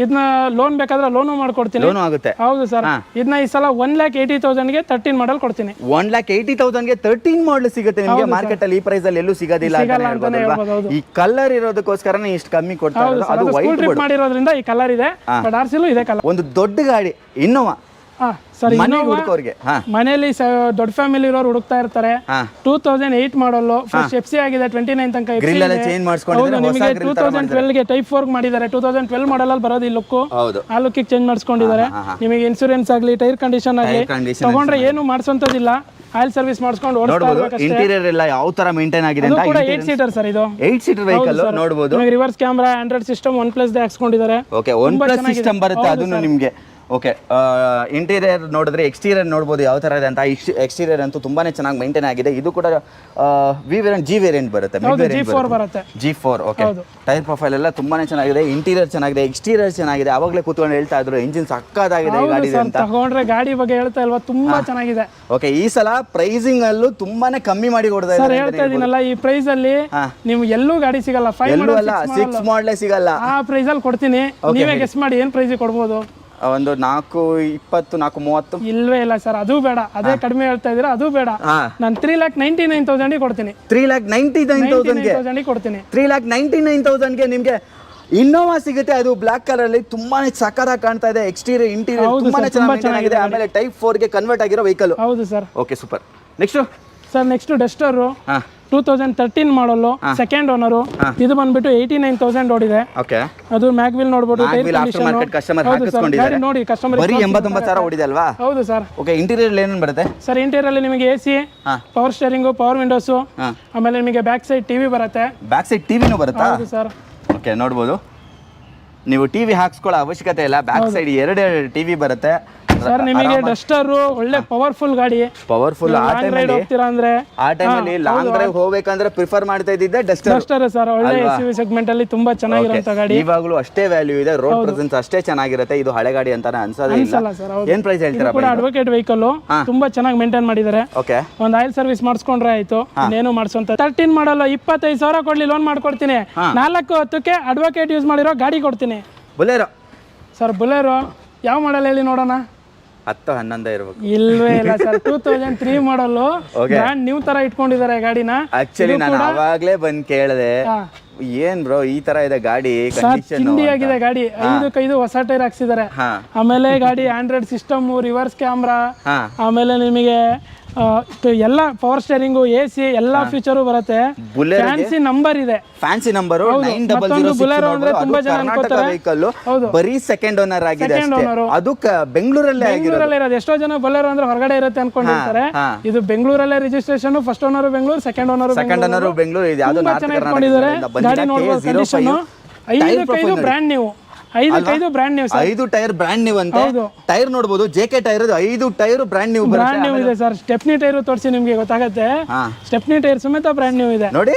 ಇದನ್ನ ಲೋನ್ ಬೇಕಾದ್ರೆ ಲೋನು ಮಾಡ್ಕೊಡ್ತೀನಿ. ಹೌದು ಸರ್. ಇದನ್ನ ಈ ಸಲ 1,80,000ಗೆ 13 ಮಾಡಲ್ ಕೊಡ್ತೀನಿ. 1,80,000ಗೆ 13 ಮಾಡಲ್ ಸಿಗುತ್ತೆ ನಿಮಗೆ ಮಾರ್ಕೆಟ್ ಅಲ್ಲಿ. ಈ ಪ್ರೈಸ್ ಅಲ್ಲಿ ಎಲ್ಲೂ ಸಿಗೋದಿಲ್ಲ. ಈ ಕಲರ್ ಇರೋದಕ್ಕೋಸ್ಕರನೇ ಇಷ್ಟು ಕಮ್ಮಿ ಕೊಡ್ತಾ ಇರೋದು. ಅದು ವೈಟ್ ಬೋರ್ಡ್ ಮಾಡಿರೋದ್ರಿಂದ ಈ ಕಲರ್ ಇದೆ. ಬಟ್ ಆರ್ಸಿಲು ಇದೆ ಕಲರ್. ಒಂದು ದೊಡ್ಡ ಗಾಡಿ ಇನ್ನೋವಾ ಸರ್, ಮನೆಯಲ್ಲಿ ದೊಡ್ಡ ಫ್ಯಾಮಿಲಿ ಇರೋರು ಹುಡುಕ್ತಾ ಇರ್ತಾರೆ. 2008 ಮಾಡಲು, ಫ್ರೆಶ್ ಎಫ್ಸಿ ಆಗಿದೆ. 29 ತನಕ ನಿಮಗೆ 2012ಗೆ ಟೈಪ್ 4 ಮಾಡಿದ್ದಾರೆ. 2012 ಮಾಡಲ್ ಅಲ್ಲಿ ಬರೋದು ಈ ಲುಕ್. ಆ ಲುಕ್ ಚೇಂಜ್ ಮಾಡಿಸ್ಕೊಂಡಿದ್ದಾರೆ. ನಿಮಗೆ ಇನ್ಸೂರೆನ್ಸ್ ಆಗಲಿ, ಟೈರ್ ಕಂಡೀಷನ್ ಆಗಲಿ ತಗೊಂಡ್ರೆ ಏನು ಮಾಡಿಸೋಂಥದ್ದಿಲ್ಲ. ಆಯಿಲ್ ಸರ್ವಿಸ್ ಮಾಡಿಸ್ಕೊಂಡು ಇಂಟೀರಿಯರ್ ಎಲ್ಲ ಯಾವ ತರ ಮೇಂಟೈನ್ ಆಗಿದೆ ಅಂತ. 8 ಸೀಟರ್ ಸರ್ ಇದು. 8 ಸೀಟರ್ ವೆಹಿಕಲ್ ನೋಡಬಹುದು. Reverse camera, android system, OnePlus ಹಾಕ್ಸ್ಕೊಂಡಿದ್ದಾರೆ. ಓಕೆ, OnePlus ಸಿಸ್ಟಮ್ ಬರುತ್ತೆ ಅದನ್ನು ನಿಮಗೆ. ಓಕೆ, ಇಂಟೀರಿಯರ್ ನೋಡಿದ್ರೆ ಎಕ್ಸ್ಟೀರಿಯರ್ ನೋಡ್ಬೋದು ಯಾವ ಥರ ಇದೆ ಅಂತ. ಎಕ್ಸ್ಟೀರಿಯರ್ ಅಂತೂ ತುಂಬಾನೇ ಚೆನ್ನಾಗಿ ಮೇಂಟೈನ್ ಆಗಿದೆ. ಇದು ಕೂಡ G ವೇರಿಯಂಟ್ ಬರುತ್ತೆ. G4. ಓಕೆ, ಟೈರ್ ಪ್ರೊಫೈಲ್ ಎಲ್ಲ ತುಂಬಾನೇ ಚೆನ್ನಾಗಿದೆ. ಇಂಟೀರಿಯರ್ ಚೆನ್ನಾಗಿದೆ, ಎಕ್ಸ್ಟೀರಿಯರ್ ಚೆನ್ನಾಗಿದೆ. ಅವಾಗಲೇ ಕೂತ್ಕೊಂಡು ಹೇಳ್ತಾ ಇದ್ರು ಇಂಜಿನ್ ಸಕ್ಕತ್ತಾಗಿದೆ ಈ ಗಾಡಿ ಅಂತ. ತಗೊಂಡ್ರೆ ಗಾಡಿ ಬಗ್ಗೆ ಹೇಳ್ತಾ ಇಲ್ವಾ, ತುಂಬಾ ಚೆನ್ನಾಗಿದೆ. ಓಕೆ, ಈ ಸಲ ಪ್ರೈಸಿಂಗ್ ಅಲ್ಲೂ ತುಂಬಾನೇ ಕಮ್ಮಿ ಮಾಡಿ ಕೊಡ್ತಾ ಇದ್ದಾರೆ. ಹೇಳ್ತಾ ಇದೀನಲ್ಲ, ಈ ಪ್ರೈಸ್ ಅಲ್ಲಿ ನೀವು ಎಲ್ಲೂ ಗಾಡಿ ಸಿಗಲ್ಲ. 6 ಮಾಡಲೇ ಸಿಗಲ್ಲ. ಆ ಪ್ರೈಸ್ ಅಲ್ಲಿ ಕೊಡ್ತೀನಿ. ನೀವೇ ಗೆಸ್ ಮಾಡಿ ಏನ್ ಪ್ರೈಸ್ ಕೊಡ್ಬೋದು? ಒಂದು 420, 430 ಇಲ್ವೇ ಇಲ್ಲ ಸರ್, ಅದು ಬೇಡ. ಅದೇ ಕಡಿಮೆ ಹೇಳ್ತಾ ಇದೀರಾ, ಅದು ಬೇಡ. ನಾನು 3,99,000 ಕೊಡ್ತೀನಿ. 3,99,000 ಕೊಡ್ತೀನಿ. 3,99,000ಗೆ ನಿಮ್ಗೆ ಇನ್ನೋವಾ ಸಿಗುತ್ತೆ. ಅದು ಬ್ಲಾಕ್ ಕಲರ್ ಅಲ್ಲಿ ತುಂಬಾನೇ ಸಕ್ಕತ್ತಾಗಿ ಕಾಣ್ತಾ ಇದೆ. ಎಕ್ಸ್ಟೀರಿಯರ್ ಇಂಟೀರಿಯರ್ ತುಂಬಾನೇ ಚೆನ್ನಾಗಿದೆ. ಆಮೇಲೆ ಟೈಪ್ 4ಗೆ ಕನ್ವರ್ಟ್ ಆಗಿರೋ ವೆಹಿಕಲ್. ಹೌದು sir. Okay, super. Next sir, next Duster 2013 ಮಾಡಲು, ಸೆಕೆಂಡ್ ಓನರು. ಇದು ಬಂದ್ಬಿಟ್ಟು 89,000 ಓಡಿದೆ. ಓಕೆ, ಅದು ಮ್ಯಾಗ್ವಿಲ್ ನೋಡಬಹುದು. ನೋಡಿ ಕಸ್ಟಮರ್ ಬರೀ 89,000 ಓಡಿದೆ ಅಲ್ವಾ? ಹೌದು ಸರ್. ಓಕೆ, ಇಂಟೀರಿಯರ್ ಏನೇನು ಬರುತ್ತೆ ಸರ್? ಇಂಟೀರಿಯರ್ ಅಲ್ಲಿ ನಿಮಗೆ AC, power steering, power Windows, ಆಮೇಲೆ ನಿಮಗೆ ಬ್ಯಾಕ್ ಸೈಡ್ ಟಿವಿ ಬರುತ್ತೆ. ಬ್ಯಾಕ್ ಸೈಡ್ ಟಿವಿನೂ ಬರುತ್ತಾ? ಹೌದು ಸರ್. ಓಕೆ, ನೋಡ್ಬೋದು. ನೀವು ಟಿವಿ ಹಾಕ್ಸ್ಕೊಳ್ಳೋ ಅವಶ್ಯಕತೆ ಇಲ್ಲ. ಬ್ಯಾಕ್ ಸೈಡ್ 2 ಟಿವಿ ಬರುತ್ತೆ. ಸರ್, ನಿಮಗೆ ಡಸ್ಟರ್ ಒಳ್ಳೆ ಪವರ್ಫುಲ್ ಗಾಡಿ. ಪವರ್ಫುಲ್ ಆ ಟೈಮಲ್ಲಿ ಲಾಂಗ್ ಡ್ರೈವ್ ಹೋಗ್ಬೇಕಂದ್ರೆ ಪ್ರಿಫರ್ ಮಾಡ್ತಾ ಇದ್ದಿದ್ದೆ ಡಸ್ಟರ್ ಸರ್. ಒಳ್ಳೆ SUV ಸೆಗ್ಮೆಂಟ್ ಅಲ್ಲಿ ತುಂಬಾ ಚೆನ್ನಾಗಿರುವಂತ ಗಾಡಿ. ಇವಾಗಲೂ ಅಷ್ಟೇ ವ್ಯಾಲ್ಯೂ ಇದೆ. ರೋಡ್ ಪ್ರೆಸೆನ್ಸ್ ಅಷ್ಟೇ ಚೆನ್ನಾಗಿರುತ್ತೆ. ಇದು ಹಳೆ ಗಾಡಿ ಅಂತಾನೆ ಅನ್ಸೋದಿಲ್ಲ. ಏನ್ ಪ್ರೈಸ್ ಹೇಳ್ತೀರಾ? ಅಡ್ವೊಕೇಟ್ ವೆಹಿಕಲ್ ತುಂಬಾ ಚೆನ್ನಾಗಿ ಮೇಂಟೈನ್ ಮಾಡಿದ್ದಾರೆ. ಓಕೆ, ಒಂದು ಆಯಿಲ್ ಸರ್ವಿಸ್ ಮಾಡಿಸ್ಕೊಂಡ್ರೆ ಆಯ್ತು. ಇನ್ನೇನು ಮಾಡಿಸೋಂತ 13 ಮಾಡಲ್ಲ, 25,000 ಕೊಡ್ಲಿ, ಲೋನ್ ಮಾಡ್ಕೊಡ್ತೀನಿ. 410ಕ್ಕೆ ಅಡ್ವೊಕೇಟ್ ಯೂಸ್ ಮಾಡಿರೋ ಗಾಡಿ ಕೊಡ್ತೀನಿ. ಬುಲೆರೋ ಸರ್. ಬುಲೆರೋ ಯಾವ ಮಾಡಲ್ ಹೇಳಿ ನೋಡೋಣ. 10-11 ಇರ್ಬೇಕು. ಇಲ್ವೇ ಇಲ್ಲ ಸರ್, 2003 ಮಾಡಲು ಬ್ರ್ಯಾಂಡ್ ನ್ಯೂ ತರ ಇಟ್ಕೊಂಡಿದ್ದಾರೆ ಗಾಡಿನ. ಆಕ್ಚುಲಿ ನಾನು ಅವಾಗ್ಲೇ ಬಂದ್ ಕೇಳಿದೆ, ಏನ್ ಬ್ರೋ ಈ ತರ ಇದೆ ಗಾಡಿ, ಚಿಂದಿ ಆಗಿದೆ ಗಾಡಿ. 5 ಹೊಸ ಟೈರ್ ಹಾಕ್ಸಿದ್ದಾರೆ. ಆಮೇಲೆ ಗಾಡಿ ಆಂಡ್ರಾಯ್ಡ್ ಸಿಸ್ಟಮ್, ರಿವರ್ಸ್ ಕ್ಯಾಮ್ರಾ, ಆಮೇಲೆ ನಿಮಗೆ ಎಲ್ಲ ಪವರ್ ಸ್ಟೇರಿಂಗು, AC ಎಲ್ಲಾ ಫೀಚರು ಬರುತ್ತೆ. ಫ್ಯಾನ್ಸಿ ನಂಬರ್ ಇದೆ, ಫ್ಯಾನ್ಸಿ ನಂಬರ್ 9006 ತುಂಬಾ ಜನ ಕರ್ನಾಟಕ ವೆಹಿಕಲ್, ಬರೀ ಸೆಕೆಂಡ್ ಓನರ್ ಆಗಿದೆ ಅಷ್ಟೇ. ಅದು ಬೆಂಗಳೂರಲ್ಲೇ ಇರೋದು. ಎಷ್ಟೋ ಜನ ಬೊಲೆರೋ ಅಂದ್ರೆ ಹೊರಗಡೆ ಇರುತ್ತೆ ಅನ್ಕೊಂಡಿರ್ತಾರೆ. ಇದು ಬೆಂಗಳೂರಲ್ಲೇ registration, first owner Bengaluru, second owner Bengaluru. ಇದು ಯಾವ್ದು ಗಾಡಿ ನೋಡಬಹುದು condition. 5 brand new, 5 brand new, 5 tyre brand new ಅಂತ. ಟೈರ್ ನೋಡಬಹುದು, JK tyre 5 tyre brand new ಇದೆ ಸರ್. ಸ್ಟೆಪ್ನಿ ಟೈರ್ ತೋರಿಸಿ ನಿಮ್ಗೆ ಗೊತ್ತಾಗುತ್ತೆ. ಸ್ಟೆಪ್ನಿ ಟೈರ್ ಸಮೇತ ಬ್ರ್ಯಾಂಡ್ ನ್ಯೂ ಇದೆ ನೋಡಿ.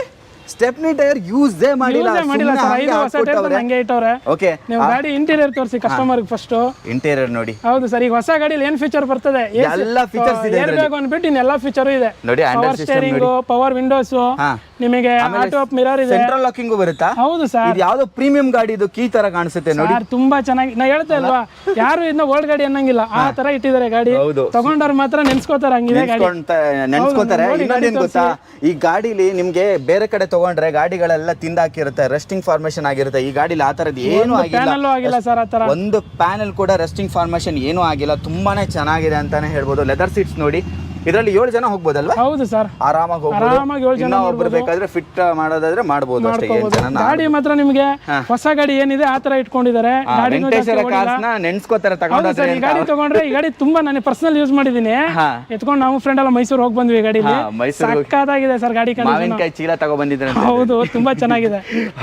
ಸ್ಟೆಪ್ನಿ ಟೈರ್ ಯೂಸ್ ಮಾಡಿಲ್ಲ ಸರ್, 5 ಹೊಸ ಟೈರ್ ಹಂಗೆ ಇಟ್ಟವ್ರೆ. ಓಕೆ, ನೀವು ಗಾಡಿ ಇಂಟೀರಿಯರ್ ತೋರಿಸಿ ಕಸ್ಟಮರ್ ಫಸ್ಟ್. ಇಂಟೀರಿಯರ್ ನೋಡಿ. ಹೌದು ಸರ್, ಈಗ ಹೊಸ ಗಾಡಿಲಿ ಏನ್ ಫೀಚರ್ ಬರ್ತದೆ, ಎಲ್ಲ ಫೀಚರ್ಸ್ ಇದೆ. ಏರ್ ಬ್ಯಾಗ್ ಅಂದ್ಬಿಟ್ಟು ಇನ್ನೆಲ್ಲ ಫೀಚರ್ ಇದೆ ನೋಡಿ. ಪವರ್ ಸ್ಟೇರಿಂಗ್, ಪವರ್ ವಿಂಡೋಸ್, ನಿಮಗೆ ಆಟೋ ಅಪ್ ಮಿರರ್ ಇದೆ, ಸೆಂಟ್ರಲ್ ಲಾಕಿಂಗ್ ಬರುತ್ತಾ. ಹೌದು ಸರ್, ಇದು ಯಾವ್ದೋ ಪ್ರೀಮಿಯಂ ಗಾಡಿ, ಇದು ಕೀ ತರ ಕಾಣಿಸುತ್ತೆ ನೋಡಿ. ತುಂಬಾ ಚೆನ್ನಾಗಿ, ನಾ ಹೇಳ್ತಾ ಇಲ್ವಾ, ಯಾರು ಇದನ್ನ ಓಲ್ಡ್ ಗಾಡಿ ಅನ್ನಂಗಿಲ್ಲ, ಆ ತರ ಇಟ್ಟಿದ್ದಾರೆ ಗಾಡಿ. ತಗೊಂಡವ್ರು ಮಾತ್ರ ನೆನ್ಸ್ಕೋತಾರೆ, ಹಂಗಿದೆ ಗಾಡಿ, ನೆನ್ಸ್ಕೋತಾರೆ. ಇನ್ನೊಂದೇನ್ ಗೊತ್ತಾ, ಈ ಗಾಡಿಲಿ ನಿಮ್ಗೆ ಬೇರೆ ಕಡೆ ತಗೊಂಡ್ರೆ ಗಾಡಿಗಳೆಲ್ಲ ತಿಂದಾಕಿರುತ್ತೆ, ರೆಸ್ಟಿಂಗ್ ಫಾರ್ಮೇಶನ್ ಆಗಿರುತ್ತೆ. ಈ ಗಾಡಿಲಿ ಆ ತರದ್ ಏನು ಆಗಿಲ್ಲ ಸರ್. ಆ ತರ ಒಂದು ಪ್ಯಾನಲ್ ಕೂಡ ರೆಸ್ಟಿಂಗ್ ಫಾರ್ಮೇಶನ್ ಏನೂ ಆಗಿಲ್ಲ. ತುಂಬಾನೇ ಚೆನ್ನಾಗಿದೆ ಅಂತಾನೆ ಹೇಳ್ಬೋದು. ಲೆದರ್ ಸೀಟ್ಸ್ ನೋಡಿ, ಇದರಲ್ಲಿ 7 ಜನ ಹೋಗ್ಬೋದಲ್ವಾ. ಹೌದು ಸರ್, ಆರಾಮಾಗಿ ಆರಾಮಾಗಿ 7 ಜನ ಒಬ್ರು ಬೇಕಾದ್ರೆ ಫಿಟ್ ಮಾಡೋದಾದ್ರೆ ಮಾಡ್ಬೋದು ಅಷ್ಟೇ. 7 ಜನ. ಗಾಡಿ ಮಾತ್ರ ನಿಮಗೆ ಹೊಸ ಗಾಡಿ ಏನಿದೆ ಆ ತರ ಇಟ್ಕೊಂಡಿದ್ದಾರೆ. ನೆನ್ಸ್ಕೋತಾರೆ ತಗೊಂಡ್ರೆ. ಈ ಗಾಡಿ ತಗೊಂಡ್ರೆ, ಈ ಗಾಡಿ ತುಂಬಾ ನಾನು ಪರ್ಸನಲ್ ಯೂಸ್ ಮಾಡಿದೀನಿ. ಎತ್ಕೊಂಡು ನಾವು ಫ್ರೆಂಡ್ ಎಲ್ಲ ಮೈಸೂರು ಹೋಗಿ ಬಂದ್ವಿ. ಗಾಡಿಲಿ ಸಕ್ಕತ್ತಾಗಿದೆ ಸರ್ ಗಾಡಿ. ಮಾವಿನಕಾಯಿ ಚೀಲ ತಗೋ ಬಂದಿದ್ರೆ. ಹೌದು, ತುಂಬಾ ಚೆನ್ನಾಗಿದೆ.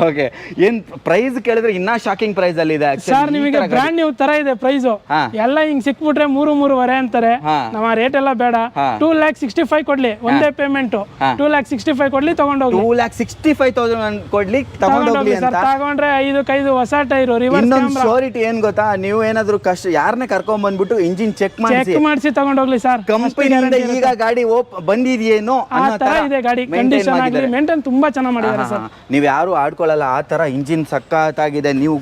ಓಕೆ, ಏನ್ ಪ್ರೈಸ್ ಕೇಳಿದ್ರೆ ಇನ್ನ ಶಾಕಿಂಗ್ ಪ್ರೈಸ್ ಅಲ್ಲಿ ಇದೆ ಸರ್. ನಿಮಗೆ ಬ್ರ್ಯಾಂಡ್ ನ್ಯೂ ತರ ಇದೆ ಪ್ರೈಸ್. ಎಲ್ಲ ಹಿಂಗ್ ಸಿಕ್ಬಿಟ್ರೆ 3-3.5 ಅಂತಾರೆ. ನಮ್ಮ ರೇಟ್ ಎಲ್ಲ ಬೇಡ. 2,65,000 ಕೊಡ್ಲಿ, ಒಂದೇ ಪೇಮೆಂಟ್. 2,65,000 ಕೊಡ್ಲಿ, ತಗೊಂಡೋಗಿ. 2,65,000 ಕೊಡ್ಲಿ, ತಗೊಂಡೋಗ್ಲಿ ಅಂತ. ತಗೊಂಡ್ರೆ 5 ಹೊಸ ಟೈರು, ರಿವರ್ಸ್ ಕ್ಯಾಮೆರಾ. ಶೋರಿಟಿ ಏನ್ ಗೊತ್ತಾ, ನೀವು ಏನಾದ್ರು ಯಾರನ್ನೇ ಕರ್ಕೊಂಡ್ ಬಂದ್ಬಿಟ್ಟು ಇಂಜಿನ್ ಚೆಕ್ ಮಾಡಿಸಿ ತಗೊಂಡೋಗ್ಲಿ ಸರ್. ಕಂಪನಿಯಿಂದ ಈಗ ಗಾಡಿ ಬಂದಿದೆಯೇನೋ ಅನ್ನೋ ತರ ಇದೆ ಗಾಡಿ. ಕಂಡೀಷನ್ ಆಗಲಿ, ಮೇಂಟೈನ್ ತುಂಬಾ ಚೆನ್ನಾಗಿ ಮಾಡಿದ್ದಾರೆ ಸರ್. ನೀವು ಯಾರು ಆಡ್ಕೊಳ್ಳಲ್ಲ ಆ ತರ. ಇಂಜಿನ್ ಸಕ್ಕತ್ತಾಗಿದೆ. ನೀವು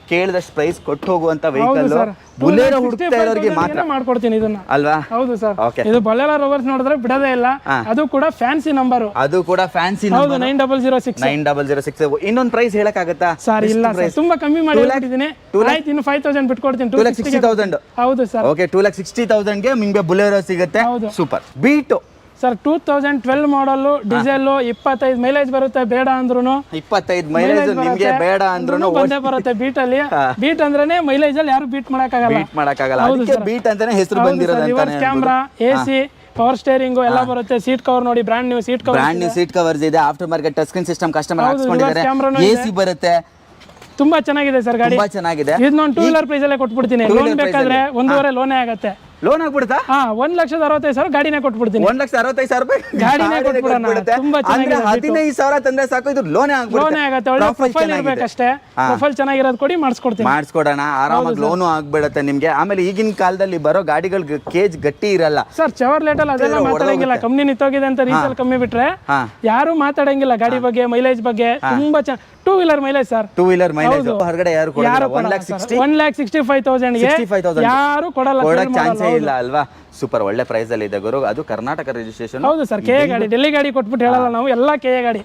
ಕೇಳಿದಷ್ಟು ಪ್ರೈಸ್ ಕೊಟ್ಟು ಹೋಗುವಂತ ವೆಹಿಕಲ್. ಬುಲೆರೋ ಹುಡುಕ್ತಾ ಇರೋರಿಗೆ ಮಾತ್ರ ಮಾಡ್ಕೊಡ್ತೀನಿ ಇದನ್ನ, ಅಲ್ವಾ. ಹೌದು ಸರ್. ಇದು ಬೊಲೆರೋ ರಿವರ್ಸ್ ನೋಡಿದ್ರೆ ಬಿಡದೇ ಇಲ್ಲ. ಅದು ಕೂಡ ಫ್ಯಾನ್ಸಿ ನಂಬರ್. ಅದು ಕೂಡ ಫ್ಯಾನ್ಸಿ ನಂಬರ್ 9006. ಇನ್ನೊಂದು ಪ್ರೈಸ್ ಹೇಳಕ್ ಆಗುತ್ತಾ ಸರ್? ಇಲ್ಲ ಸರ್, ತುಂಬಾ ಕಮ್ಮಿ ಮಾಡಿದ್ದೀನಿ. ಆಯ್ತು, ಇನ್ನು 5,000 ಬಿಟ್ಕೊಡ್ತೀನಿ. 2,60,000. ಹೌದು ಸರ್. ಓಕೆ, 2,60,000 ಗೆ ನಿಮ್ಗೆ ಬುಲೆರೋ ಸಿಗುತ್ತೆ. ಸೂಪರ್. ಬೀಟು ಸರ್ 2012 ಮಾಡಲ್, ಡೀಸೆಲ್, 25 ಮೈಲೇಜ್ ಬರುತ್ತೆ. ಬೇಡ ಅಂದ್ರೂ 25 ಮೈಲೇಜ್ ನಿಮ್ಗೆ ಬೇಡ ಅಂದ್ರೂ ಬಂದೇ ಬರುತ್ತೆ. ಬೀಟ್ ಅಲ್ಲಿ, ಬೀಟ್ ಅಂದ್ರೆ ಮೈಲೇಜ್ ಅಲ್ಲಿ ಯಾರು ಬೀಟ್ ಮಾಡಕ್ಕಾಗಲ್ಲ. ಅದಕ್ಕೆ ಬೀಟ್ ಅಂತಾನೆ ಹೆಸರು ಬಂದಿರೋದು. Reverse camera, AC, power steering ಎಲ್ಲ ಬರುತ್ತೆ. ಸೀಟ್ ಕವರ್ ನೋಡಿ, ಬ್ರ್ಯಾಂಡ್ ನ್ಯೂ ಸೀಟ್ ಕವರ್ಸ್ ಇದೆ. After market touch screen system customer ಹಾಕ್ಸ್ಕೊಂಡಿದ್ದಾರೆ. AC ಬರುತ್ತೆ. ತುಂಬಾ ಚೆನ್ನಾಗಿದೆ ಸರ್ ಗಾಡಿ. ತುಂಬಾ ಚೆನ್ನಾಗಿದೆ. ಇದನ್ನ 2 ವೀಲರ್ ಪ್ರೈಸ್ ಅಲ್ಲೇ ಕೊಟ್ಬಿಡ್ತೀನಿ. ಲೋನ್ ಬೇಕಾದ್ರೆ 1.5 ಲೋನೇ ಆಗುತ್ತೆ. ಲೋನ್ ಆಗ್ಬಿಡುತ್ತಾ? 1,65,000 ಗಾಡಿನೇ ಕೊಟ್ಬಿಡ್ತೀನಿ. 1,65,000 ರೂಪಾಯಿ ಗಾಡಿನೇ ಕೊಟ್ಬಿಡೋಣ. ತುಂಬಾ ಚೆನ್ನಾಗಿದೆ. 15,000 ತಂದ್ರೆ ಸಾಕು, ಇದು ಲೋನೇ ಆಗುತ್ತೆ. ಒಳ್ಳೆ ಪ್ರೊಫೈಲ್ ಇರ್ಬೇಕಷ್ಟೇ. ಪ್ರೊಫೈಲ್ ಚೆನ್ನಾಗಿರೋದು ಕೊಡಿ, ಮಾಡಿಸ್ಕೊಡೋಣ. ಆರಾಮಾಗಿ ಲೋನು ಆಗ್ಬಿಡುತ್ತೆ ನಿಮ್ಗೆ. ಆಮೇಲೆ ಈಗಿನ ಕಾಲದಲ್ಲಿ ಬರೋ ಗಾಡಿಗಳು ಕೇಜ್ ಗಟ್ಟಿ ಇರಲ್ಲ ಸರ್. ಚವರ್ಲೆಟ್ ಅಲ್ಲಿ ಅದೆಲ್ಲ ಮಾತಾಡಂಗಿಲ್ಲ. ಕಂಪ್ನಿ ನಿಂತೋಗಿದೆ ಅಂತ ರೀಸೇಲ್ ಕಮ್ಮಿ ಬಿಟ್ರೆ ಯಾರು ಮಾತಾಡಂಗಿಲ್ಲ. ಗಾಡಿ ಬಗ್ಗೆ, ಮೈಲೇಜ್ ಬಗ್ಗೆ ತುಂಬಾ 2 wheeler mileage sir. 2 wheeler mileage ಹೊರಗಡೆ ಯಾರು ಕೊಡಲ್ಲ. 1,65,000 ಯಾರು ಕೊಡಲ್ಲ ಇಲ್ಲ ಅಲ್ವಾ. ಸೂಪರ್, ಒಳ್ಳೆ ಪ್ರೈಸ್ ಅಲ್ಲಿ ಇದೆ ಗುರು. ಅದು ಕರ್ನಾಟಕ ರಿಜಿಸ್ಟ್ರೇಷನ್. ಹೌದು ಸರ್. KA ಗಾಡಿ, ಡೆಲ್ಲಿ ಗಾಡಿ ಕೊಟ್ಬಿಟ್ಟು ಹೇಳಲ್ಲ ನಾವು. ಎಲ್ಲ KA ಗಾಡಿ.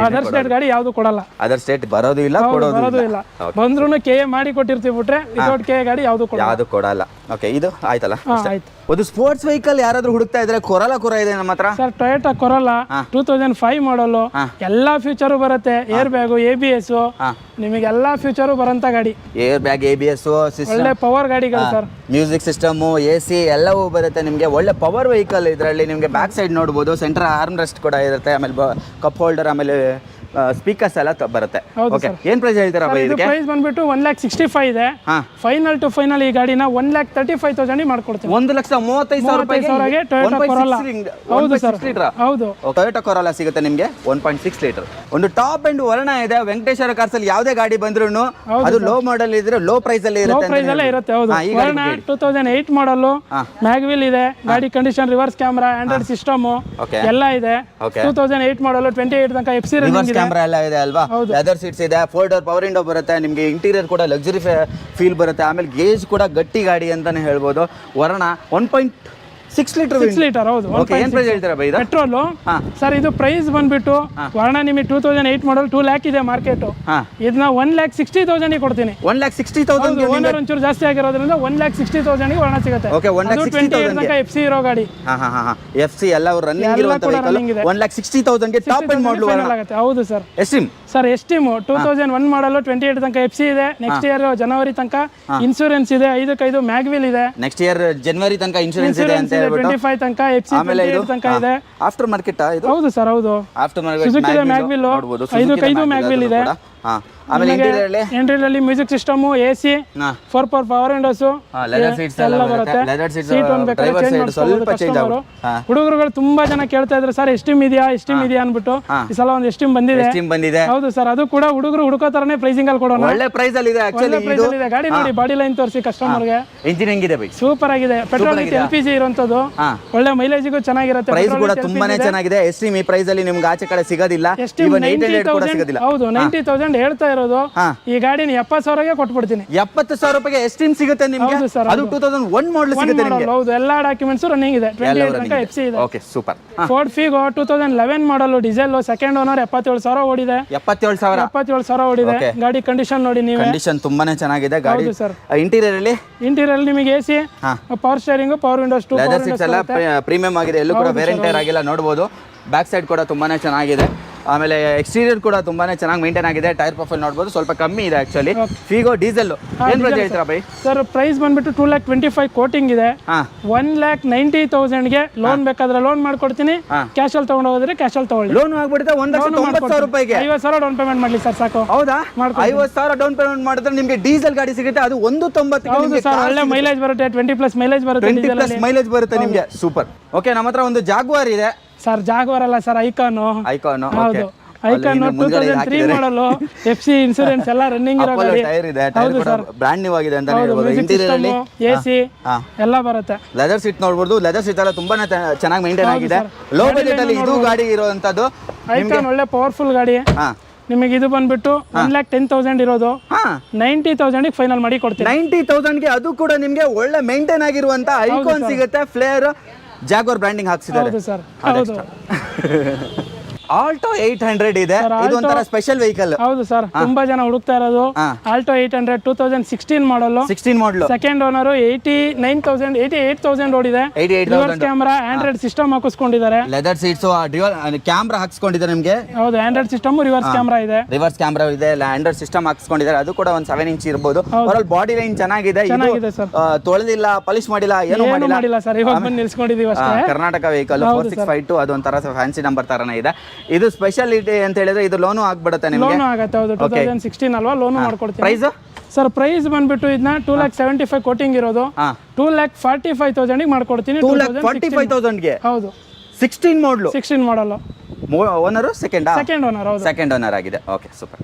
ಅದರ್ ಸ್ಟೇಟ್ ಗಾಡಿ ಯಾವ್ದು ಕೊಡಲ್ಲ. ಅದರ್ ಸ್ಟೇಟ್ ಬರೋದು ಇಲ್ಲ, ಕೊಡೋದು ಇಲ್ಲ. ಬಂದ್ರು KA ಮಾಡಿ ಕೊಟ್ಟಿರ್ತೀವಿ ಬಿಟ್ರೆ ವಿತೌಟ್ KA ಗಾಡಿ ಯಾವ್ದು ಕೊಡಲ್ಲ. ಓಕೆ, ಇದು ಆಯ್ತಲ್ಲ. ಆಯ್ತು. ಒಂದು ಸ್ಪೋರ್ಟ್ಸ್ ವೆಹಿಕಲ್ ಯಾರಾದ್ರೂ ಹುಡುಕ್ತಾ ಇದ್ರೆ ಕೊರ ಇದೆ ನಮ್ಮ ಹತ್ರ ಸರ್. ಟೊಯೋಟಾ ಕೊರೋಲಾ 2005 ಮಾಡಲ್. ಎಲ್ಲಾ ಫ್ಯೂಚರ್ ಬರುತ್ತೆ. ಏರ್ ಬ್ಯಾಗು, ABS, ನಿಮಗೆ ಎಲ್ಲಾ ಫ್ಯೂಚರ್ ಬರಂತ ಗಾಡಿ. ಏರ್ ಬ್ಯಾಗ್, ABS, ಒಳ್ಳೆ ಪವರ್ ಗಾಡಿಗಳು ಸರ್. ಮ್ಯೂಸಿಕ್ ಸಿಸ್ಟಮ್, AC ಎಲ್ಲವೂ ಬರುತ್ತೆ ನಿಮಗೆ. ಒಳ್ಳೆ ಪವರ್ ವೆಹಿಕಲ್. ಇದರಲ್ಲಿ ನಿಮಗೆ ಬ್ಯಾಕ್ ಸೈಡ್ ನೋಡಬಹುದು, ಸೆಂಟರ್ ಆರ್ಮ್ ರೆಸ್ಟ್ ಕೂಡ ಇರುತ್ತೆ. ಆಮೇಲೆ ಕಪ್ ಹೋಲ್ಡರ್, ಆಮೇಲೆ ಸ್ಪೀಕರ್ಸ್ ಎಲ್ಲ ಬರುತ್ತೆ. ಓಕೆ, ಏನ್ ಪ್ರೈಸ್ ಹೇಳ್ತೀರಾ ಇದಕ್ಕೆ? ಪ್ರೈಸ್ ಬಂದ್ಬಿಟ್ಟು 1,65,000 ಇದೆ. ಫೈನಲ್ ಟು ಫೈನಲ್ ಈ ಗಾಡಿನ 1,35,000 ಮಾಡ್ಕೊಡ್ತೀವಿ. 1,35,000 ಟೊಯೋಟಾ ಕೊರೋಲಾ. ಹೌದು ಸರ್. ಹೌದು, ಟೊಯೋಟಾ ಕೊರೋಲಾ ಸಿಗುತ್ತೆ ನಿಮಗೆ. 1.6 ಲೀಟರ್. ಒಂದು ಟಾಪ್ ಅಂಡ್ ವರ್ಣ ಇದೆ. ವೆಂಕಟೇಶ್ವರ ಕಾರ್ಸ್ ಅಲ್ಲಿ ಯಾವುದೇ ಗಾಡಿ ಬಂದ್ರು ಅದು ಲೋ ಮಾಡೆಲ್ ಇದ್ರೆ ಲೋ ಪ್ರೈಸ್ ಅಲ್ಲಿ ಇರುತ್ತೆ. ಹೌದು, ವರ್ಣ 2008 ಮಾಡಲ್. ಮ್ಯಾಗ್ವಿಲ್ ಇದೆ. ಗಾಡಿ condition, reverse camera, Android system ಎಲ್ಲ ಇದೆ. 2008 ಮಾಡಲ್, 28 ತನಕ FC ರನ್ನಿಂಗ್ ಇದೆ. ಕ್ಯಾಮ್ರಾ ಎಲ್ಲ ಇದೆ ಅಲ್ವಾ, ಲೆದರ್ ಸೀಟ್ಸ್ ಇದೆ, 4 ಡೋರ್ ಪವರ್ ವಿಂಡೋ ಬರುತ್ತೆ ನಿಮಗೆ, ಇಂಟೀರಿಯರ್ ಕೂಡ ಲಕ್ಸುರಿ ಫೀಲ್ ಬರುತ್ತೆ. ಆಮೇಲೆ ಗೇಜ್ ಕೂಡ ಗಟ್ಟಿ ಗಾಡಿ ಅಂತಾನೆ ಹೇಳ್ಬೋದು. ವರ್ಣ 1.6 ಲೀಟರ್ 6 ಲೀಟರ್ ಹೌದು. ಓಕೆ, ಏನು ಪ್ರೈಸ್ ಹೇಳ್ತೀರಾ ಬೈ ಇದು? ಪೆಟ್ರೋಲು ಸರ್ ಇದು ಪ್ರೈಸ್ ಬಂದ್ಬಿಟ್ಟು ವರ್ಣ ನಿಮಗೆ 2008 ಮಾಡಲ್ 2 ಲ್ಯಾಕ್ ಇದೆ ಮಾರ್ಕೆಟ್. ಇದನ್ನ 1,60,000 ಕೊಡ್ತೀನಿ. 1,60,000 ಓನರ್ ಒಂಚೂರು ಜಾಸ್ತಿ ಆಗಿರೋದ್ರಿಂದ 1,60,000 ವರ್ಣ ಸಿಗುತ್ತೆ. ಓಕೆ, 1,60,000 FC ಇರೋ ಗಾಡಿ. FC ಎಲ್ಲ ರನ್ನಿಂಗ್ ಇರುವಂತ ವೆಹಿಕಲ್ 1,60,000 ಟಾಪ್ ಎಂಡ್ ಮಾಡಲ್ ಆಗುತ್ತೆ. ಹೌದು ಸರ್. ಎಸ್ಟಿಮ್ ಸರ್ ಎಸ್ಟಿಮ್ 2001 ಮಾಡಲ್ 28 ತನಕ FC ಇದೆ. ನೆಕ್ಸ್ಟ್ ಇಯರ್ ಜನವರಿ ತನಕ ಇನ್ಶೂರೆನ್ಸ್ ಇದೆ. 5/5 ಮ್ಯಾಗ್ವಿಲ್ ಇದೆ. ನೆಕ್ಸ್ಟ್ ಇಯರ್ ಜನವರಿ ತನಕ ಇನ್ಶೂರೆನ್ಸ್ ಇದೆ ಅಂತ ಹೇಳ್ಬಿಟ್ಟು 25 ತನಕ FC ಆಮೇಲೆ ಇದು ತನಕ ಇದೆ. ಆಫ್ಟರ್ ಮಾರ್ಕೆಟ್ ಇದು? ಹೌದು ಸರ್, ಹೌದು. After market Suzuki mag wheel 5/5 mag wheel ಇದೆ. ಆಮೇಲೆ ಇಂಟೀರಿಯರ್ ಅಲ್ಲಿ music system, AC, 4x4 power Windows, leather seats ಎಲ್ಲ ಬರುತ್ತೆ. ಲೆದರ್ ಸೀಟ್ಸ್ ಡ್ರೈವರ್ ಸೈಡ್ ಸ್ವಲ್ಪ ಚೇಂಜ್ ಆಗುತ್ತೆ. ಹುಡುಗರುಗಳು ತುಂಬಾ ಜನ ಕೇಳ್ತಾ ಇದ್ರು ಸರ್ ಎಸ್ಟಿಮ್ ಇದೆಯಾ ಅನ್ಬಿಟ್ಟು. ಈ ಸಲ ಒಂದು ಎಸ್ಟಿಮ್ ಬಂದಿದೆ. ಹೌದು ಸರ್, ಅದು ಕೂಡ ಹುಡುಗರು ಹುಡುಕೋ ತರನೇ ಪ್ರೈಸಿಂಗ್ ಅಲ್ಲಿ ಕೊಡೋಣ. ಒಳ್ಳೆ ಪ್ರೈಸ್ ಅಲ್ಲಿ ಇದೆ ಆಕ್ಚುಲಿ ಇದು. ಗಾಡಿ ನೋಡಿ, ಬಾಡಿ ಲೈನ್ ತೋರಿಸಿ ಕಸ್ಟಮರ್ ಗೆ. ಇಂಜಿನ್ ಹೆಂಗಿದೆ ಬೈ? ಸೂಪರ್ ಆಗಿದೆ. ಪೆಟ್ರೋಲ್ LPG ಇರುವಂತದ್ದು. ಒಳ್ಳೆ ಮೈಲೇಜಿಗೂ ಚೆನ್ನಾಗಿರುತ್ತೆ. ಪ್ರೈಸ್ ಕೂಡ ತುಂಬಾನೇ ಚೆನ್ನಾಗಿದೆ. ಎಸ್ಟಿಮ್ ಈ ಪ್ರೈಸ್ ಅಲ್ಲಿ ನಿಮ್ಗೆ ಆಚೆ ಕಡೆ ಸಿಗೋದಿಲ್ಲ. ಇವನ್ 800 ಕೂಡ ಸಿಗೋದಿಲ್ಲ. ಹೌದು, 90,000 ಹೇಳ್ತಾ ಇರೋದು. ಈ ಗಾಡಿನ 70,000ಗೆ ಕೊಟ್ಬಿಡ್ತೀನಿ. 70,000 ರೂಪಾಯಿಗೆ ಎಸ್ಟಿಮ್ ಸಿಗುತ್ತೆ ನಿಮ್ಗೆ. ಅದು 2001 ಮಾಡಲ್ ಸಿಗುತ್ತೆ ನಿಮ್ಗೆ. ಹೌದು, ಎಲ್ಲಾ ಡಾಕ್ಯುಮೆಂಟ್ಸ್ ರನ್ನಿಂಗ್ ಇದೆ. 28 ತನಕ FC ಇದೆ. Okay, super. ಫೋರ್ಡ್ ಫಿಗೋ 2011 ಮಾಡಲ್ ಡೀಸೆಲ್, ಸೆಕೆಂಡ್ ಓನರ್, 77,000 ಓಡಿದೆ. 77,000 ಓಡಿದೆ. ಗಾಡಿ ಕಂಡೀಷನ್ ನೋಡಿ ನೀವು. ಕಂಡೀಷನ್ ತುಂಬಾನೇ ಚೆನ್ನಾಗಿದೆ ಗಾಡಿ. ಹೌದು ಸರ್. ಇಂಟೀರಿಯರ್ ಅಲ್ಲಿ ನಿಮಗೆ AC, power steering, power Windows, 2 leather seats ಎಲ್ಲ ಪ್ರೀಮಿಯಂ ಆಗಿದೆ. ಎಲ್ಲೂ ಕೂಡ ವೇರ್ ಅಂಡ್ ಟೈರ್ ಆಗಿಲ್ಲ ನೋಡಬಹುದು. ಬ್ಯಾಕ್ ಸೈಡ್ ಕೂಡ ತುಂಬಾನೇ ಚೆನ್ನಾಗಿದೆ. ಆಮೇಲೆ ಎಕ್ಸ್ಟೀರಿಯರ್ ಕೂಡ ತುಂಬಾನೇ ಚೆನ್ನಾಗಿ ಮೇಂಟೈನ್ ಆಗಿದೆ. ಟೈರ್ ಪ್ರೊಫೈಲ್ ನೋಡಬಹುದು, ಸ್ವಲ್ಪ ಕಮ್ಮಿ ಇದೆ ಆಕ್ಚುಲಿ. ಫಿಗೋ ಡೀಸೆಲ್ ಏನು ಪ್ರೈಸ್ ಹೇಳ್ತೀರಾ ಬೈ? ಸರ್ ಪ್ರೈಸ್ ಬಂದ್ಬಿಟ್ಟು 2,25,000 ಕೋಟಿಂಗ್ ಇದೆ. 1,90,000ಗೆ ಲೋನ್ ಬೇಕಾದ್ರೆ ಲೋನ್ ಮಾಡ್ಕೊಡ್ತೀನಿ. ಕ್ಯಾಶ್ ಅಲ್ಲಿ ತಗೊಂಡು ಹೋದ್ರೆ ಕ್ಯಾಶ್ ಅಲ್ಲಿ ತಗೊಳ್ಳಿ. ಲೋನ್ ಆಗ್ಬಿಡುತ್ತೆ. 1,90,000 ರೂಪಾಯಿಗೆ 50,000 ಡೌನ್ ಪೇಮೆಂಟ್ ಮಾಡ್ಲಿ ಸರ್, ಸಾಕು. ಹೌದಾ? 50,000 ಡೌನ್ ಪೇಮೆಂಟ್ ಮಾಡಿದ್ರೆ ನಿಮಗೆ ಡೀಸೆಲ್ ಗಾಡಿ ಸಿಗುತ್ತೆ. ಅದು 1,90,000. ಹೌದು ಸರ್, ಒಳ್ಳೆ ಮೈಲೇಜ್ ಬರುತ್ತೆ. 20+ ಮೈಲೇಜ್ ಬರುತ್ತೆ. 20+ ಮೈಲೇಜ್ ಬರುತ್ತೆ ನಿಮಗೆ. ಸೂಪರ್. ಓಕೆ, ನಮ್ಮ ಹತ್ರ ಒಂದು ಜಾಗ್ವಾರ್ ಇದೆ ಸರ್. ಜಾಗ್ವಾರ್ ಅಲ್ಲ ಸರ್, ಐಕಾನ್. ಹೌದು, ಐಕಾನ್ 2003 ಮಾಡಲು, FC ಇನ್ಶೂರೆನ್ಸ್ ಎಲ್ಲ ರನ್ನಿಂಗ್ ಇರೋ ಗಾಡಿ. ಟೈರ್ ಇದೆ. ಟೈರ್ ಕೂಡ ಬ್ರಾಂಡ್ ನ್ಯೂ ಆಗಿದೆ ಅಂತ ಹೇಳ್ಬೋದು. ಇಂಟೀರಿಯರ್ ಅಲ್ಲಿ AC ಎಲ್ಲ ಬರುತ್ತೆ. ಲೆದರ್ ಸೀಟ್ ನೋಡಬಹುದು. ಲೆದರ್ ಸೀಟ್ ಎಲ್ಲ ತುಂಬಾನೇ ಚೆನ್ನಾಗಿ ಮೇಂಟೈನ್ ಆಗಿದೆ. ಲೋ ಬಜೆಟ್ ಅಲ್ಲಿ ಇದು ಗಾಡಿ ಇರುವಂತದ್ದು. ಐಕಾನ್ ಒಳ್ಳೆ ಪವರ್ಫುಲ್ ಗಾಡಿ. ನಿಮಗೆ ಇದು ಬಂದ್ಬಿಟ್ಟು 1,10,000 ಇರೋದು 90,000 ಫೈನಲ್ ಮಾಡಿ ಕೊಡ್ತೀನಿ. 90,000ಗೆ ಅದು ಕೂಡ ನಿಮಗೆ ಒಳ್ಳೆ ಮೇಂಟೈನ್ ಆಗಿರುವಂತ ಐಕಾನ್ ಸಿಗುತ್ತೆ. ಫ್ಲೇರ್ ಜಾಗ್ವಾರ್ ಬ್ರ್ಯಾಂಡಿಂಗ್ ಹಾಕ್ಸಿದ್ದಾರೆ. ಹೌದು ಸರ್, ಹೌದು. ಆಲ್ಟೋ 800 ಇದೆ. ಇದು ಒಂಥರ ಸ್ಪೆಷಲ್ ವೆಹಿಕಲ್. ಹೌದು ಸರ್, ತುಂಬಾ ಜನ ಹುಡುಕ್ತಾ ಇರೋದು ಆಲ್ಟೋ 800 2016 ಮಾಡಲು. 16 ಮಾಡಲು. ಸೆಕೆಂಡ್ ಓನರ್ 88,000 ಓಡಿದೆ. ರಿವರ್ಸ್ ಕ್ಯಾಮೆರಾ, ಆಂಡ್ರಾಯ್ಡ್ ಸಿಸ್ಟಮ್ ಹಾಕಿಸ್ಕೊಂಡಿದ್ದಾರೆ. ಲೆದರ್ ಸೀಟ್ಸ್, ಕ್ಯಾಮೆರಾ ಹಾಕಿಸ್ಕೊಂಡಿದ್ದಾರೆ ನಿಮಗೆ. ಹೌದು, ಆಂಡ್ರಾಯ್ಡ್ ಸಿಸ್ಟಮ್, ರಿವರ್ಸ್ ಕ್ಯಾಮೆರಾ ಇದೆ. ರಿವರ್ಸ್ ಕ್ಯಾಮೆರಾ ಇದೆ, ಆಂಡ್ರಾಯ್ಡ್ ಸಿಸ್ಟಮ್ ಹಾಕಿಸ್ಕೊಂಡಿದ್ದಾರೆ. ಅದು ಕೂಡ ಒಂದು 7 ಇಂಚ್ ಇರಬಹುದು. ಅವರಲ್ಲಿ ಬಾಡಿ ಲೈನ್ ಚೆನ್ನಾಗಿದೆ. ತೊಳೆದಿಲ್ಲ, ಪಾಲಿಶ್ ಮಾಡಿಲ್ಲ, ಏನು ಮಾಡಿಲ್ಲ ಸರ್. ಇವಾಗ ಬಂದು ನಿಲ್ಸ್ಕೊಂಡಿದೀವಿ ಅಷ್ಟೇ. ಕರ್ನಾಟಕ ವೆಹಿಕಲ್ 4652. ಅದು ಒಂಥರ ಫ್ಯಾನ್ಸಿ ನಂಬರ್ ತರನೇ ಇದೆ. ಇದು ಸ್ಪೆಷಾಲಿಟಿ ಅಂತ ಹೇಳಿದ್ರೆ ಇದು ಲೋನು ಆಗ್ಬಿಡುತ್ತೆ ನಿಮಗೆ. ಲೋನು ಆಗುತ್ತೆ. ಹೌದು, 2016 ಅಲ್ವಾ, ಲೋನು ಮಾಡ್ಕೊಡ್ತೀನಿ. ಪ್ರೈಸ್ ಸರ್ ಪ್ರೈಸ್ ಬಂದ್ಬಿಟ್ಟು ಇದನ್ನ 2,75,000 ಕೋಟಿಂಗ್ ಇರೋದು 2,45,000 ಮಾಡ್ಕೊಡ್ತೀನಿ. 2,45,000ಗೆ. ಹೌದು, 16 ಮಾಡಲು. Owner owner second owner. ಹೌದು, ಸೆಕೆಂಡ್ ಓನರ್ ಆಗಿದೆ. Okay, super.